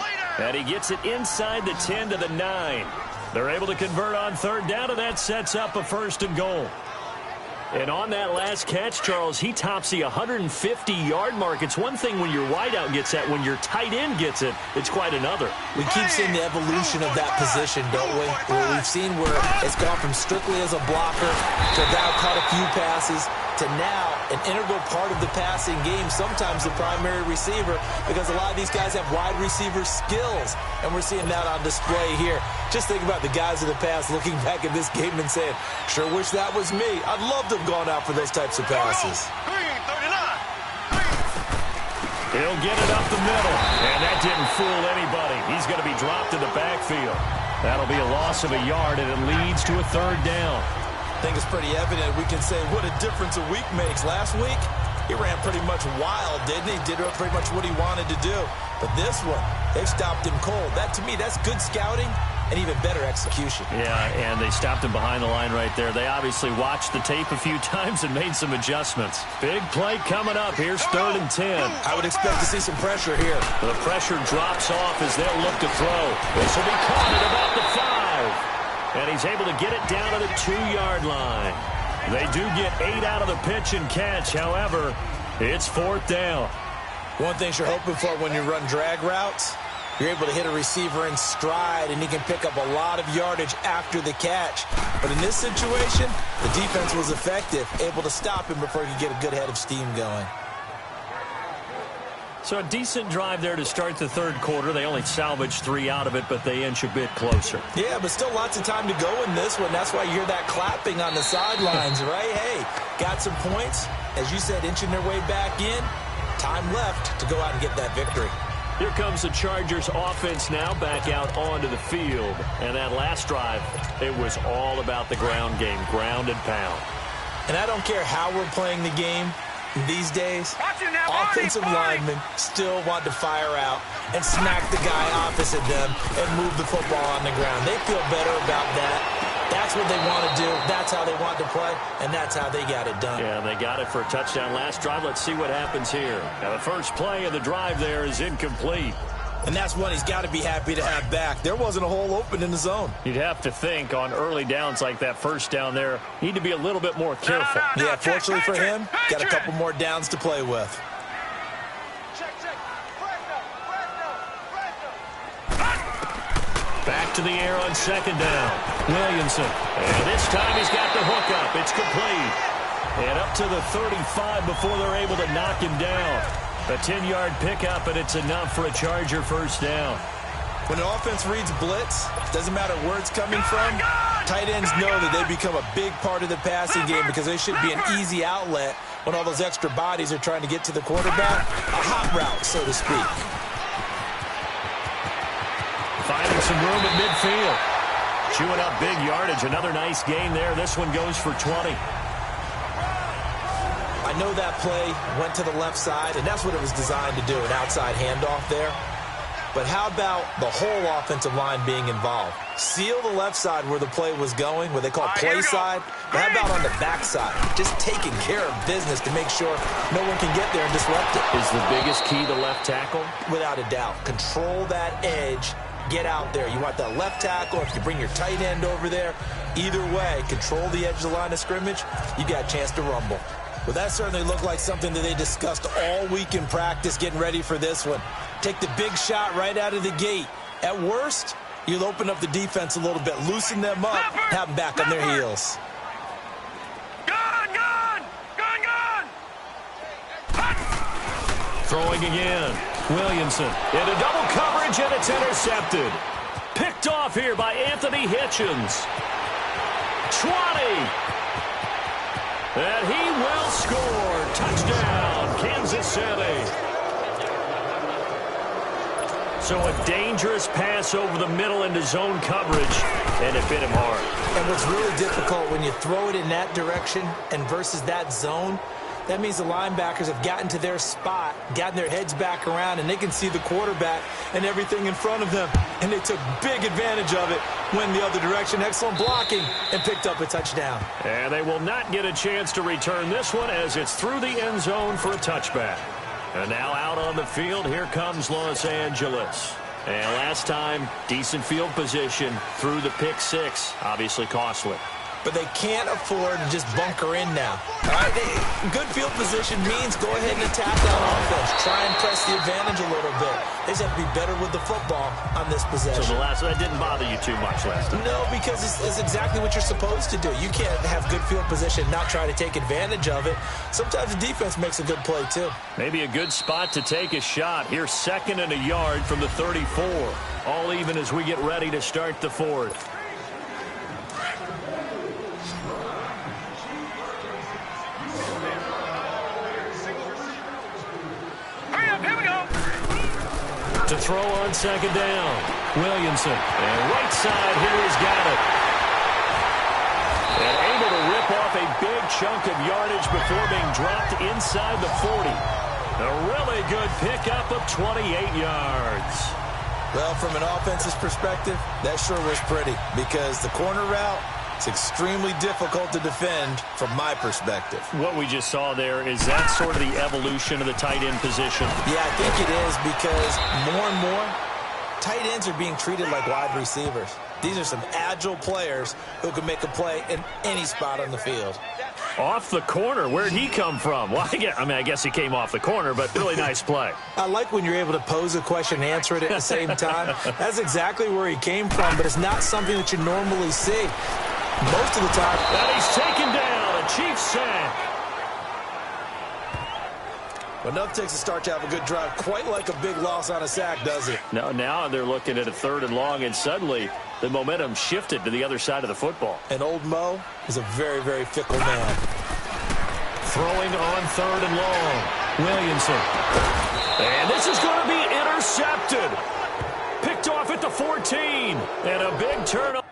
And he gets it inside the 10 to the 9. They're able to convert on 3rd down, and that sets up a 1st and goal. And on that last catch, Charles, he tops the 150-yard mark. It's one thing when your wideout gets that. When your tight end gets it, it's quite another. We keep seeing the evolution of that position, don't we? Where we've seen where it's gone from strictly as a blocker to now caught a few passes to now an integral part of the passing game, sometimes the primary receiver, because a lot of these guys have wide receiver skills, and we're seeing that on display here. Just think about the guys of the past looking back at this game and saying, sure wish that was me. I'd love to have gone out for those types of passes. Green 39. He'll get it up the middle, and that didn't fool anybody. He's going to be dropped in the backfield. That'll be a loss of a yard, and it leads to a 3rd down. I think it's pretty evident. We can say what a difference a week makes. Last week, he ran pretty much wild, didn't he? Did pretty much what he wanted to do. But this one, they've stopped him cold. That, to me, that's good scouting and even better execution. Yeah, and they stopped him behind the line right there. They obviously watched the tape a few times and made some adjustments. Big play coming up. Here's 3rd and 10. I would expect to see some pressure here. The pressure drops off as they'll look to throw. This will be caught at about the 5. And he's able to get it down to the 2-yard line. They do get 8 out of the pitch and catch. However, it's 4th down. One thing you're hoping for when you run drag routes, you're able to hit a receiver in stride, and he can pick up a lot of yardage after the catch. But in this situation, the defense was effective, able to stop him before he could get a good head of steam going. So a decent drive there to start the 3rd quarter. They only salvaged 3 out of it, but they inch a bit closer. Yeah, but still lots of time to go in this one. That's why you hear that clapping on the sidelines, right? Hey, got some points. As you said, inching their way back in. Time left to go out and get that victory. Here comes the Chargers offense now back out onto the field. And that last drive, it was all about the ground game, ground and pound. And I don't care how we're playing the game. These days, offensive linemen still want to fire out and smack the guy opposite them and move the football on the ground. They feel better about that. That's what they want to do. That's how they want to play, and that's how they got it done. Yeah, they got it for a touchdown last drive. Let's see what happens here. Now, the first play of the drive there is incomplete. And that's one he's got to be happy to have back. There wasn't a hole open in the zone. You'd have to think on early downs like that first down there, need to be a little bit more careful. Yeah, fortunately for him, got a couple more downs to play with. Back to the air on second down. Williamson. And this time he's got the hook up. It's complete. And up to the 35 before they're able to knock him down. A 10-yard pickup, and it's enough for a Charger first down. When an offense reads blitz, doesn't matter where it's coming from, tight ends know that they become a big part of the passing game because they should be an easy outlet when all those extra bodies are trying to get to the quarterback. A hot route, so to speak. Finding some room at midfield. Chewing up big yardage. Another nice gain there. This one goes for 20. I know that play went to the left side, and that's what it was designed to do, an outside handoff there. But how about the whole offensive line being involved? Seal the left side where the play was going, what they call play side. But how about on the back side? Just taking care of business to make sure no one can get there and disrupt it. Is the biggest key the left tackle? Without a doubt. Control that edge. Get out there. You want that left tackle. If you bring your tight end over there, either way, control the edge of the line of scrimmage, you got a chance to rumble. Well, that certainly looked like something that they discussed all week in practice getting ready for this one. Take the big shot right out of the gate. At worst, you'll open up the defense a little bit, loosen them up, have them back on their heels. Throwing again. Williamson into double coverage, and it's intercepted. Picked off here by Anthony Hitchens. 20. And he will score. Touchdown, Kansas City. So a dangerous pass over the middle into zone coverage, and it hit him hard. And what's really difficult when you throw it in that direction and versus that zone, that means the linebackers have gotten to their spot, gotten their heads back around, and they can see the quarterback and everything in front of them. And they took big advantage of it, went the other direction. Excellent blocking, and picked up a touchdown. And they will not get a chance to return this one as it's through the end zone for a touchback. And now out on the field, here comes Los Angeles. And last time, decent field position through the pick six, obviously costly. But they can't afford to just bunker in now. All right, good field position means go ahead and attack on offense. Try and press the advantage a little bit. They just have to be better with the football on this possession. So that didn't bother you too much last time? No, because it's exactly what you're supposed to do. You can't have good field position and not try to take advantage of it. Sometimes the defense makes a good play, too. Maybe a good spot to take a shot. Here's 2nd and a yard from the 34. All even as we get ready to start the fourth. To throw on 2nd down. Williamson. And right side here, he's got it. And able to rip off a big chunk of yardage before being dropped inside the 40. A really good pickup of 28 yards. Well, from an offense's perspective, that sure was pretty because the corner route, it's extremely difficult to defend from my perspective. What we just saw there, is that sort of the evolution of the tight end position? Yeah, I think it is because more and more, tight ends are being treated like wide receivers. These are some agile players who can make a play in any spot on the field. Off the corner, where'd he come from? Well, I guess he came off the corner, but really nice play. I like when you're able to pose a question and answer it at the same time. That's exactly where he came from, but it's not something that you normally see. Most of the time. And he's taken down, a Chiefs sack. Well, enough takes a start to have a good drive. Quite like a big loss on a sack, does it? No, now they're looking at a 3rd and long, and suddenly the momentum shifted to the other side of the football. And old Mo is a very, very fickle man. Throwing on 3rd and long. Williamson. And this is going to be intercepted. Picked off at the 14. And a big turnover.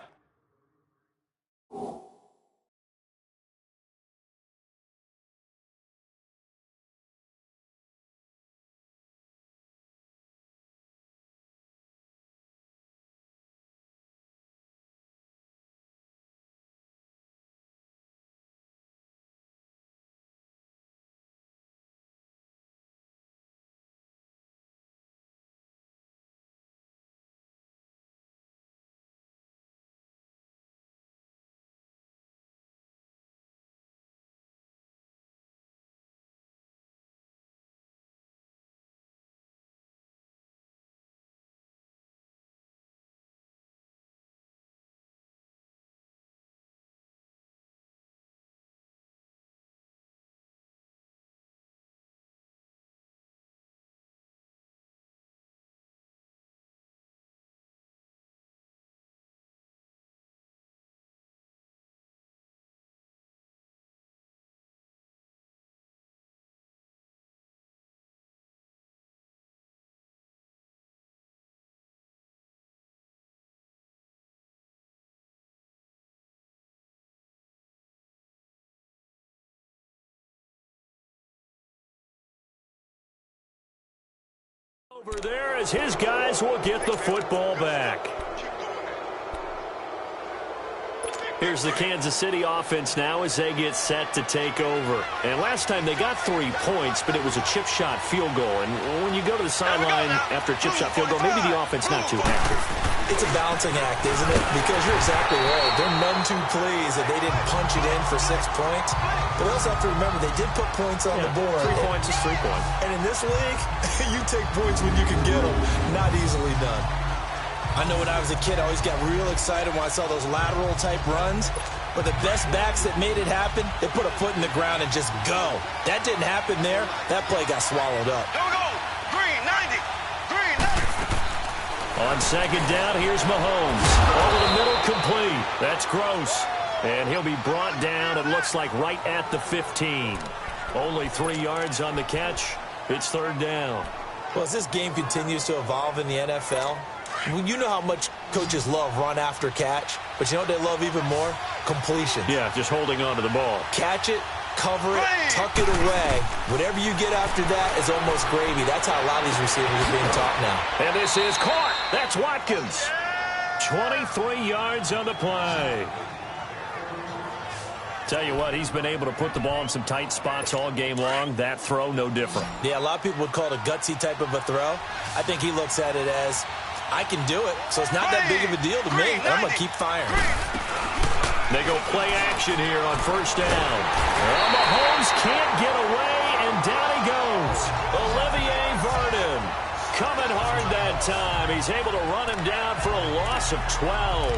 Over there as his guys will get the football back. Here's the Kansas City offense now as they get set to take over. And last time they got 3 points, but it was a chip shot field goal. And when you go to the sideline after a chip shot field goal, maybe the offense not too happy. It's a balancing act, isn't it? Because you're exactly right. They're none too pleased that they didn't punch it in for 6 points. But we also have to remember they did put points on the board. 3 points is 3 points. And in this league, you take points when you can get them. Not easily done. I know when I was a kid, I always got real excited when I saw those lateral-type runs. But the best backs that made it happen, they put a foot in the ground and just go. That didn't happen there. That play got swallowed up. Here we go. Green, 90. Green, 90. On second down, here's Mahomes. Over the middle, complete. That's Gross. And he'll be brought down, it looks like, right at the 15. Only 3 yards on the catch. It's third down. Well, as this game continues to evolve in the NFL, you know how much coaches love run after catch, but you know what they love even more? Completion. Yeah, just holding on to the ball. Catch it, cover it, tuck it away. Whatever you get after that is almost gravy. That's how a lot of these receivers are being taught now. And this is caught. That's Watkins. 23 yards on the play. Tell you what, he's been able to put the ball in some tight spots all game long. That throw, no different. Yeah, a lot of people would call it a gutsy type of a throw. I think he looks at it as, I can do it, so it's not that big of a deal to me. I'm going to keep firing. They go play action here on first down. Well, Mahomes can't get away, and down he goes. Olivier Vernon coming hard that time. He's able to run him down for a loss of 12.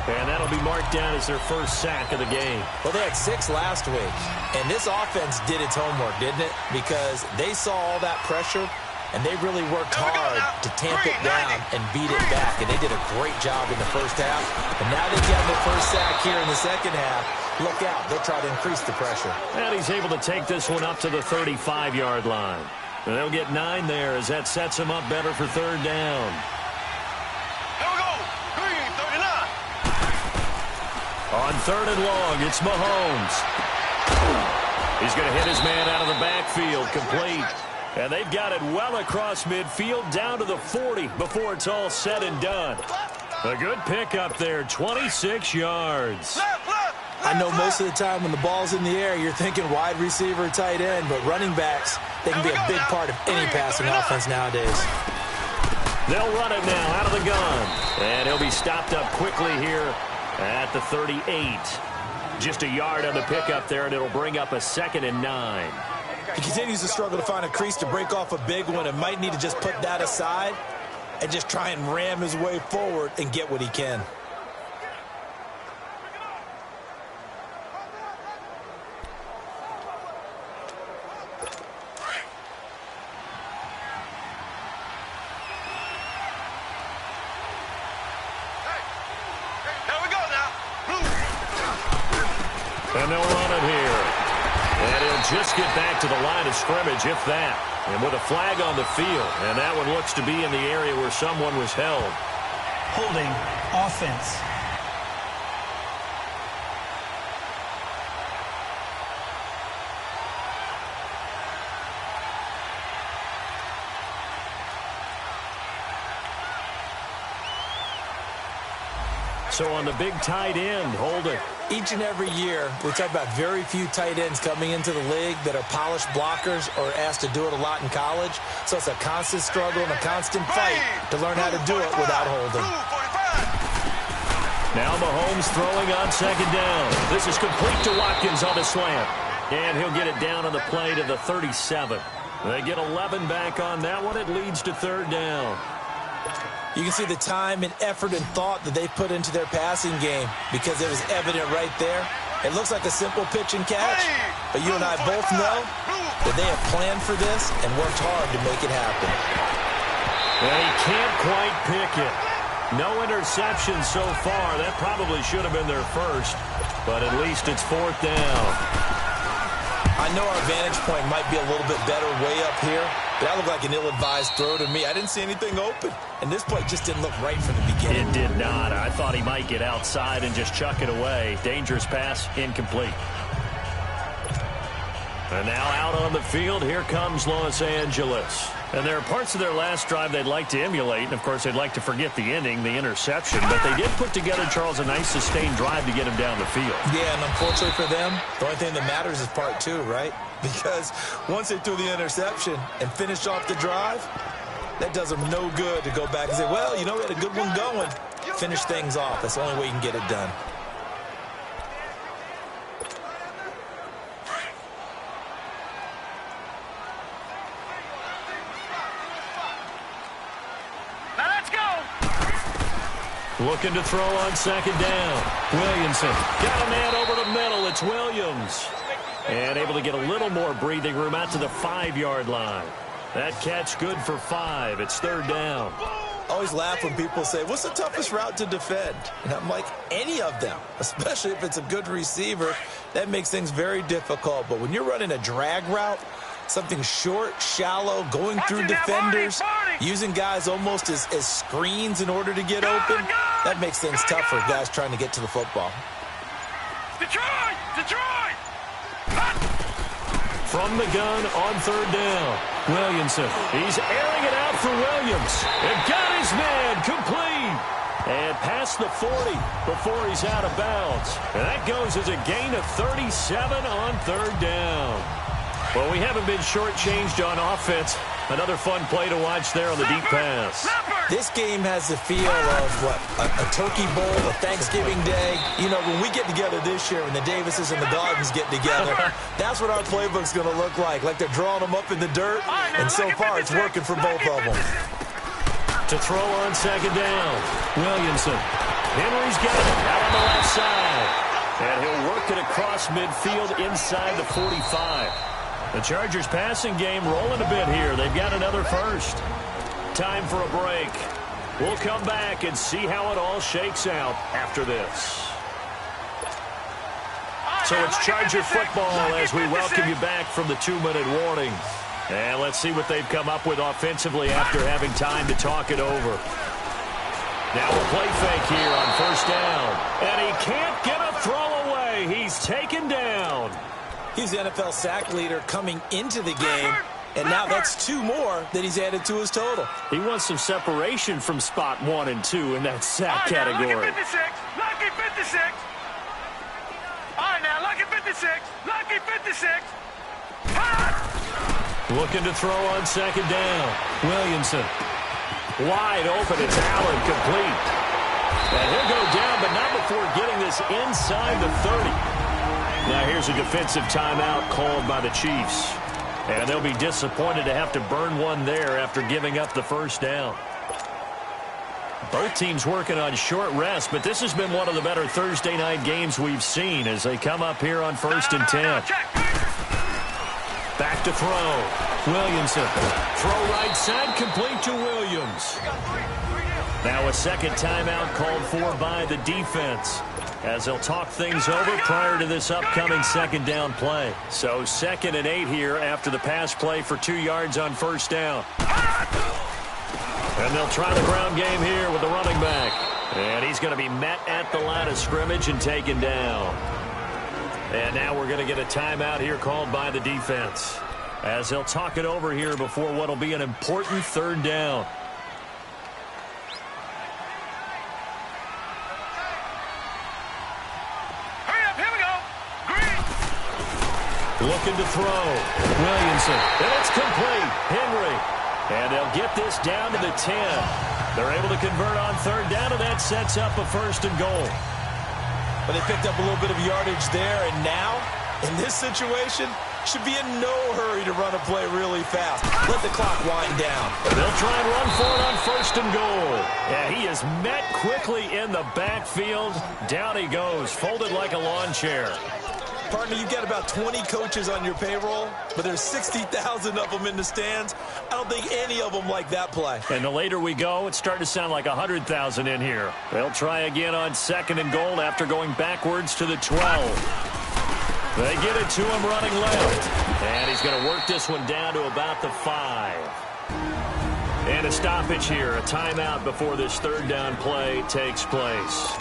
And that'll be marked down as their first sack of the game. Well, they had 6 last week, and this offense did its homework, didn't it? Because they saw all that pressure, and they really worked hard to tamp it down and beat it back. And they did a great job in the first half. And now they've got their first sack here in the second half. Look out. They'll try to increase the pressure. And he's able to take this one up to the 35-yard line. And they'll get 9 there as that sets him up better for third down. Here we go. Green, 39. On third and long, it's Mahomes. He's going to hit his man out of the backfield, complete. And they've got it well across midfield, down to the 40 before it's all said and done. A good pickup there, 26 yards. I know most of the time when the ball's in the air, you're thinking wide receiver, tight end, but running backs, they can be a big part of any passing offense nowadays. They'll run it now out of the gun. And he'll be stopped up quickly here at the 38. Just a yard on the pickup there, and it'll bring up a 2nd and 9. He continues to struggle to find a crease to break off a big one and might need to just put that aside and just try and ram his way forward and get what he can. And they'll run it here. And he'll just get back to the line of scrimmage, if that. And with a flag on the field. And that one looks to be in the area where someone was held. Holding offense. So on the big tight end, hold it. Each and every year, we talk about very few tight ends coming into the league that are polished blockers or asked to do it a lot in college. So it's a constant struggle and a constant fight to learn how to do it without holding. Now Mahomes throwing on second down. This is complete to Watkins on the slant. And he'll get it down on the play to the 37. They get 11 back on that one. It leads to third down. You can see the time and effort and thought that they put into their passing game because it was evident right there. It looks like a simple pitch and catch, but you and I both know that they have planned for this and worked hard to make it happen. And he can't quite pick it. No interception so far. That probably should have been their first, but at least it's fourth down. I know our vantage point might be a little bit better way up here, but that looked like an ill-advised throw to me. I didn't see anything open, and this play just didn't look right from the beginning. It did not. I thought he might get outside and just chuck it away. Dangerous pass, incomplete. And now out on the field, here comes Los Angeles. And there are parts of their last drive they'd like to emulate. And, of course, they'd like to forget the ending, the interception. But they did put together, Charles, a nice sustained drive to get him down the field. Yeah, and unfortunately for them, the only thing that matters is part two, right? Because once they threw the interception and finished off the drive, that does them no good to go back and say, well, you know, we had a good one going. Finish things off. That's the only way you can get it done. Looking to throw on second down. Williamson got a man over the middle. It's Williams. And able to get a little more breathing room out to the 5-yard line. That catch good for 5. It's third down. Always laugh when people say, what's the toughest route to defend? And I'm like, any of them, especially if it's a good receiver. That makes things very difficult. But when you're running a drag route, something short, shallow, going through defenders, using guys almost as screens in order to get open, that makes things tough for guys trying to get to the football. Detroit! Detroit! From the gun on third down. Williamson, he's airing it out for Williams. And got his man complete. And past the 40 before he's out of bounds. And that goes as a gain of 37 on third down. Well, we haven't been shortchanged on offense. Another fun play to watch there on the deep pass. This game has the feel of, what, a turkey bowl, a Thanksgiving day. You know, when we get together this year, when the Davises and the Gardens get together, that's what our playbook's going to look like they're drawing them up in the dirt, and so far it's working for both of them. To throw on second down, Williamson. Henry's got it out on the left side. And he'll work it across midfield inside the 45. The Chargers passing game rolling a bit here. They've got another first. Time for a break. We'll come back and see how it all shakes out after this. So it's Charger football as we welcome you back from the 2-minute warning. And let's see what they've come up with offensively after having time to talk it over. Now a play fake here on first down. And he can't get a throw away. He's taken down. He's the NFL sack leader coming into the game, and now that's 2 more that he's added to his total. He wants some separation from spot 1 and 2 in that sack category. Lucky 56. Lucky 56. All right, now, lucky 56. Lucky 56. Looking to throw on second down. Williamson. Wide open. It's Allen complete. And he'll go down, but not before getting this inside the 30. Now here's a defensive timeout called by the Chiefs. And they'll be disappointed to have to burn one there after giving up the first down. Both teams working on short rest, but this has been one of the better Thursday night games we've seen as they come up here on 1st and 10. Back to throw. Williamson. Throw right side, complete to Williams. Now a second timeout called for by the defense, as they'll talk things over prior to this upcoming second down play. So 2nd and 8 here after the pass play for 2 yards on first down. And they'll try the ground game here with the running back. And he's going to be met at the line of scrimmage and taken down. And now we're going to get a timeout here called by the defense, as they'll talk it over here before what will be an important third down. Looking to throw. Williamson. And it's complete. Henry. And they'll get this down to the 10. They're able to convert on third down, and that sets up a 1st and goal. But they picked up a little bit of yardage there, and now, in this situation, should be in no hurry to run a play really fast. Let the clock wind down. They'll try and run for it on 1st and goal. Yeah, he is met quickly in the backfield. Down he goes, folded like a lawn chair. Partner, you've got about 20 coaches on your payroll, but there's 60,000 of them in the stands. I don't think any of them like that play. And the later we go, it's starting to sound like 100,000 in here. They'll try again on 2nd and goal after going backwards to the 12. They get it to him running left. And he's going to work this one down to about the 5. And a stoppage here, a timeout before this third down play takes place.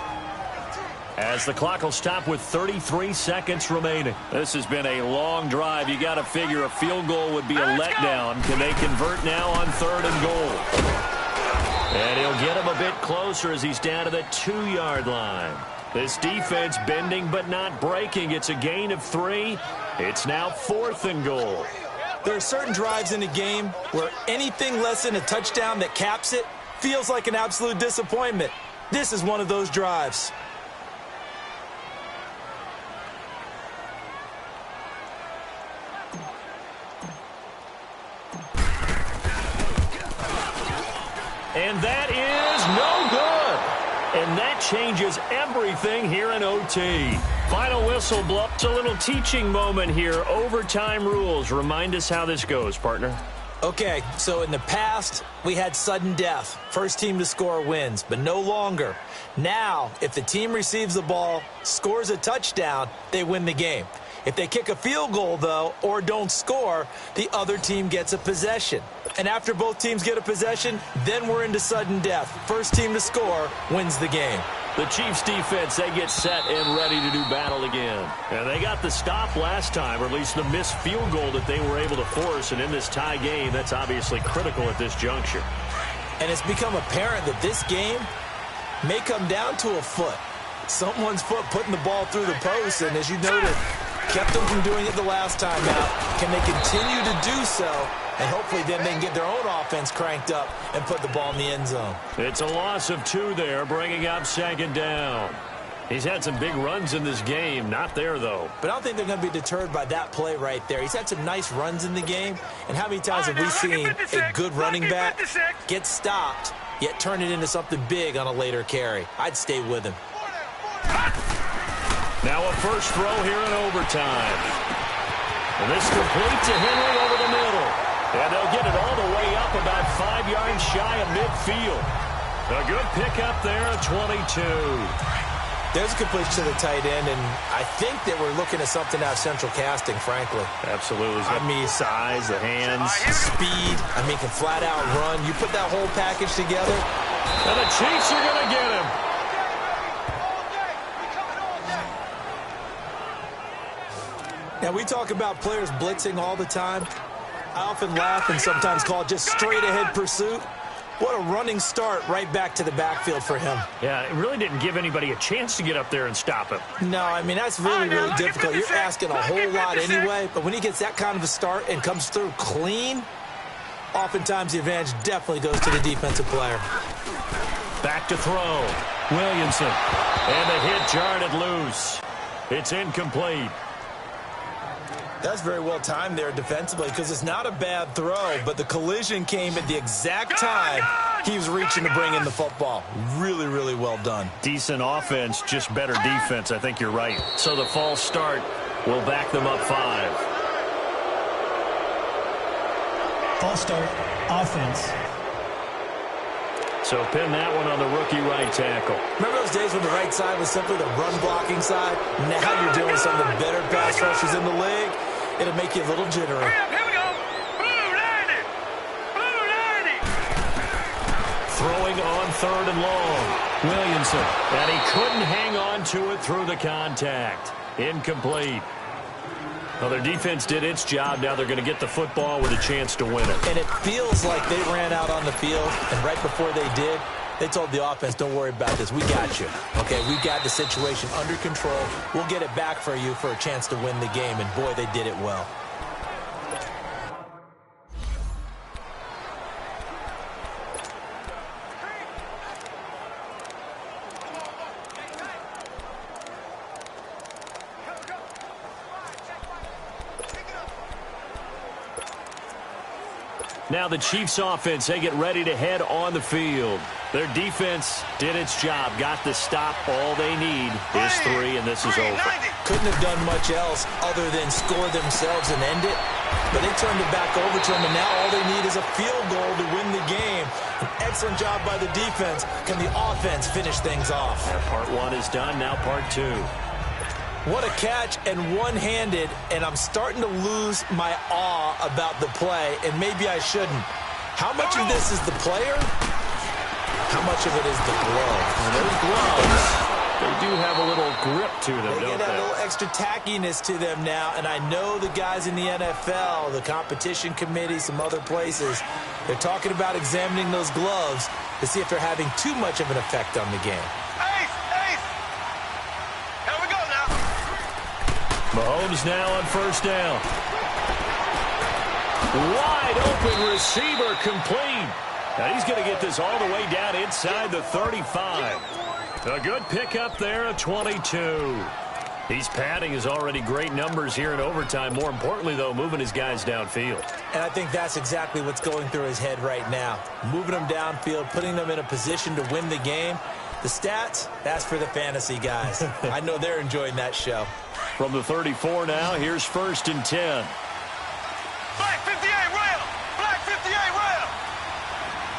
as the clock will stop with 33 seconds remaining. This has been a long drive. You got to figure a field goal would be a letdown. Can they convert now on 3rd and goal? And he'll get him a bit closer as he's down to the 2-yard line. This defense bending but not breaking. It's a gain of 3. It's now 4th and goal. There are certain drives in a game where anything less than a touchdown that caps it feels like an absolute disappointment. This is one of those drives. And that is no good. And that changes everything here in OT. Final whistle blow. It's a little teaching moment here. Overtime rules. Remind us how this goes, partner. Okay, so in the past, we had sudden death. First team to score wins, but no longer. Now, if the team receives the ball, scores a touchdown, they win the game. If they kick a field goal, though, or don't score, the other team gets a possession. And after both teams get a possession, then we're into sudden death. First team to score wins the game. The Chiefs defense, they get set and ready to do battle again. And they got the stop last time, or at least the missed field goal that they were able to force. And in this tie game, that's obviously critical at this juncture. And it's become apparent that this game may come down to a foot. Someone's foot putting the ball through the post, and as you noted, kept them from doing it the last time out. Can they continue to do so? And hopefully then they can get their own offense cranked up and put the ball in the end zone. It's a loss of 2 there, bringing up 2nd down. He's had some big runs in this game. Not there, though. But I don't think they're going to be deterred by that play right there. He's had some nice runs in the game. And how many times have we seen a good running back get stopped, yet turn it into something big on a later carry? I'd stay with him. Now a first throw here in overtime. And this complete to Henry over the middle. And they'll get it all the way up about 5 yards shy of midfield. A good pickup there at 22. There's a completion to the tight end, and I think that we're looking at something out of central casting, frankly. Absolutely. I mean, size, the hands. Speed. I mean, can flat out run. You put that whole package together. And the Chiefs are going to get him. Now, we talk about players blitzing all the time. I often laugh and sometimes call it just straight-ahead pursuit. What a running start right back to the backfield for him. Yeah, it really didn't give anybody a chance to get up there and stop him. No, I mean, that's really, really difficult. You're asking a whole lot anyway, but when he gets that kind of a start and comes through clean, oftentimes the advantage definitely goes to the defensive player. Back to throw. Williamson. And the hit jarred it loose. It's incomplete. That's very well timed there defensively because it's not a bad throw, but the collision came at the exact time he was reaching to bring in the football. Really, really well done. Decent offense, just better defense. I think you're right. So the false start will back them up 5. False start, offense. So pin that one on the rookie right tackle. Remember those days when the right side was simply the run-blocking side? Now you're dealing with some of the better pass rushers in the league. It'll make you a little jittery. Here we go. Blue 90. Blue 90. Throwing on 3rd and long. Williamson. And he couldn't hang on to it through the contact. Incomplete. Well, their defense did its job. Now they're going to get the football with a chance to win it. And it feels like they ran out on the field, and right before they did, they told the offense, don't worry about this. We got you. Okay, we got the situation under control. We'll get it back for you for a chance to win the game. And, boy, they did it well. Now the Chiefs offense, they get ready to head on the field. Their defense did its job, got the stop. All they need is 3, and this is over. Couldn't have done much else other than score themselves and end it. But they turned it back over to them, and now all they need is a field goal to win the game. An excellent job by the defense. Can the offense finish things off? Part 1 is done, now part 2. What a catch and one-handed, and I'm starting to lose my awe about the play, and maybe I shouldn't. How much of this is the player? How much of it is the glove? Well, those gloves, They do have a little grip to them, They don't get a they? little extra tackiness to them now, and I know the guys in the NFL, the competition committee, some other places, they're talking about examining those gloves to see if they're having too much of an effect on the game. Ace! Ace! Here we go now. Mahomes now on first down. Wide open receiver complete. Now he's going to get this all the way down inside the 35. A good pickup there, a 22. He's padding his already great numbers here in overtime. More importantly, though, moving his guys downfield. And I think that's exactly what's going through his head right now. Moving them downfield, putting them in a position to win the game. The stats, that's for the fantasy guys. I know they're enjoying that show. From the 34 now, here's first and 10. Black 58 rail! Black 58 rail!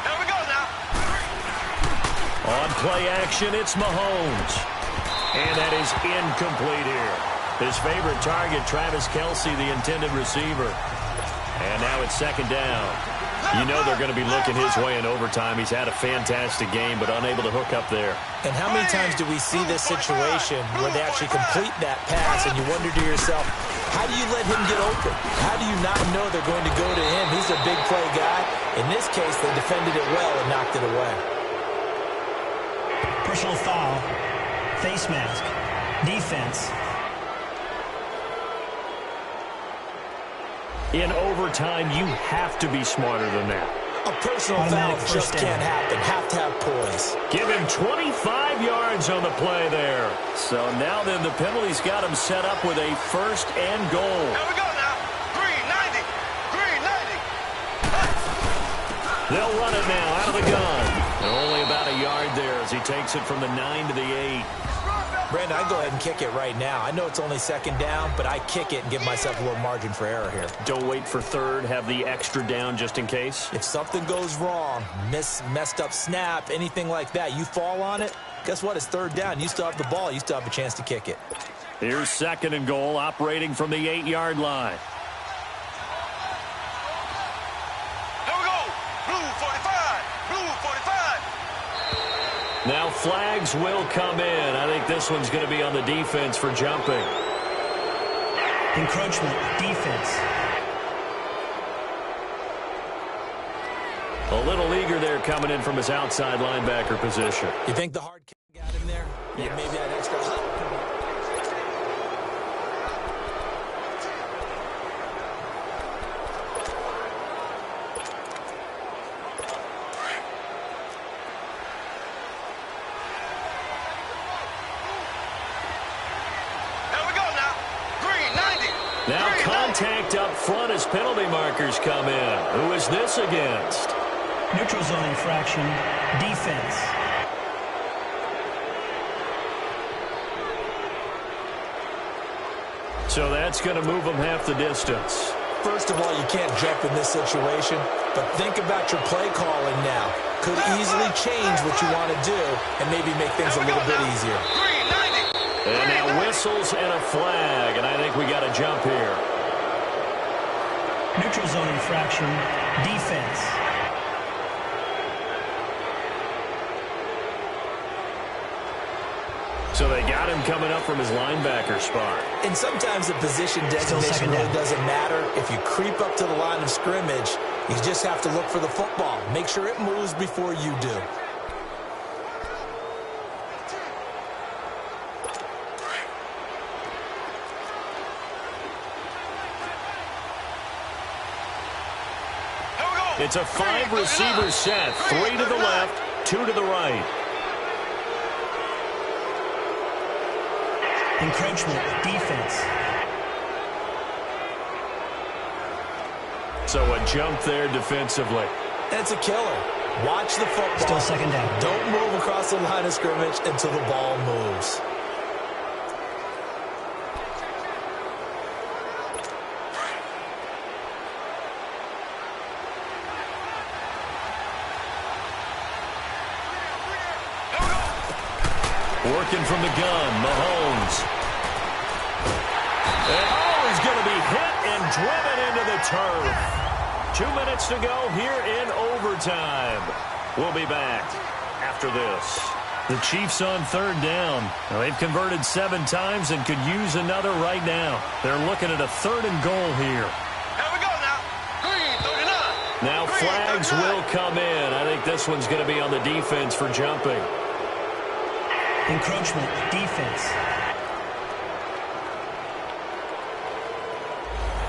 Here we go now. On play action, it's Mahomes. And that is incomplete here. His favorite target, Travis Kelce, the intended receiver. And now it's second down. You know they're going to be looking his way in overtime. He's had a fantastic game, but unable to hook up there. And how many times do we see this situation where they actually complete that pass and you wonder to yourself, how do you let him get open? How do you not know they're going to go to him? He's a big play guy. In this case, they defended it well and knocked it away. Personal foul. Face mask. Defense. In overtime, you have to be smarter than that. A personal foul Automatic just first down. can't happen. Have to have poise. Give him 25 yards on the play there. So now then the penalty's got him set up with a first and goal. Here we go now. 390. 390. They'll run it now out of the gun. And only about a yard there as he takes it from the 9 to the 8. Brandon, I'd go ahead and kick it right now. I know it's only second down, but I kick it and give myself a little margin for error here. Don't wait for third. Have the extra down just in case. If something goes wrong, messed up snap, anything like that, you fall on it, guess what? It's third down. You still have the ball. You still have a chance to kick it. Here's second and goal, operating from the 8-yard line. Here we go. Blue 45. Blue 45. Now flags will come in. I think this one's going to be on the defense for jumping. Encroachment. Defense. A little eager there coming in from his outside linebacker position. You think the hard kick got him there? Yeah, maybe that extra hop. Here we go now. 390. Now contact up front as penalty markers come in. Who is this against? Neutral zone infraction. Defense. So that's going to move them half the distance. First of all, you can't jump in this situation, but think about your play calling now. Could easily change what you want to do and maybe make things a little bit easier. 390. And now whistles and a flag, and I think we got a jump here. Neutral zone infraction. Defense. So they got him coming up from his linebacker spot. And sometimes the position Still designation second really down. doesn't matter. If you creep up to the line of scrimmage, you just have to look for the football. Make sure it moves before you do. Here we go. It's a 5-receiver set. 3 to the left, 2 to the right. Encroachment. Defense. So a jump there defensively. It's a killer. Watch the football. Still second down. Don't move across the line of scrimmage until the ball moves. Working from the gun, Mahomes. And he's going to be hit and driven into the turf. 2 minutes to go here in overtime. We'll be back after this. The Chiefs on third down. Now, they've converted 7 times and could use another right now. They're looking at a 3rd and goal here. Here we go now. Green, 39. Now Green, flags 39. will come in. I think this one's going to be on the defense for jumping. Encroachment, defense.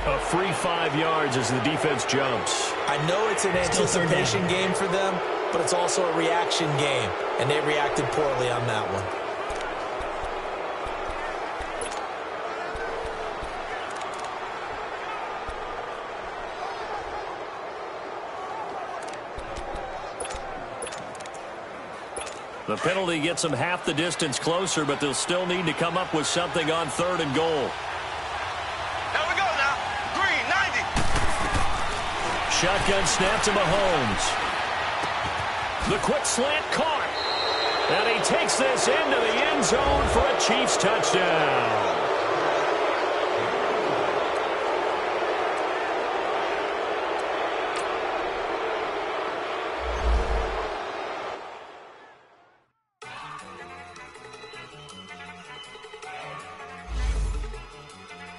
A free 5 yards as the defense jumps. I know it's an anticipation game for them, but it's also a reaction game, and they reacted poorly on that one. The penalty gets them half the distance closer, but they'll still need to come up with something on 3rd and goal. Here we go now. Green, 90. Shotgun snap to Mahomes. The quick slant caught. And he takes this into the end zone for a Chiefs touchdown.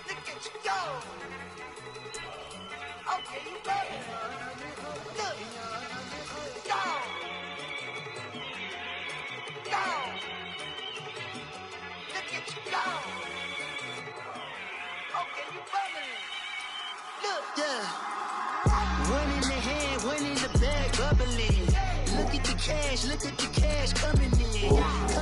Look at you go. Okay, you got it. Look. Go. Go. Look at you go. Okay, you bubbling. Look. Yeah. One in the hand, one in the bag, bubbling. Look at the cash coming in.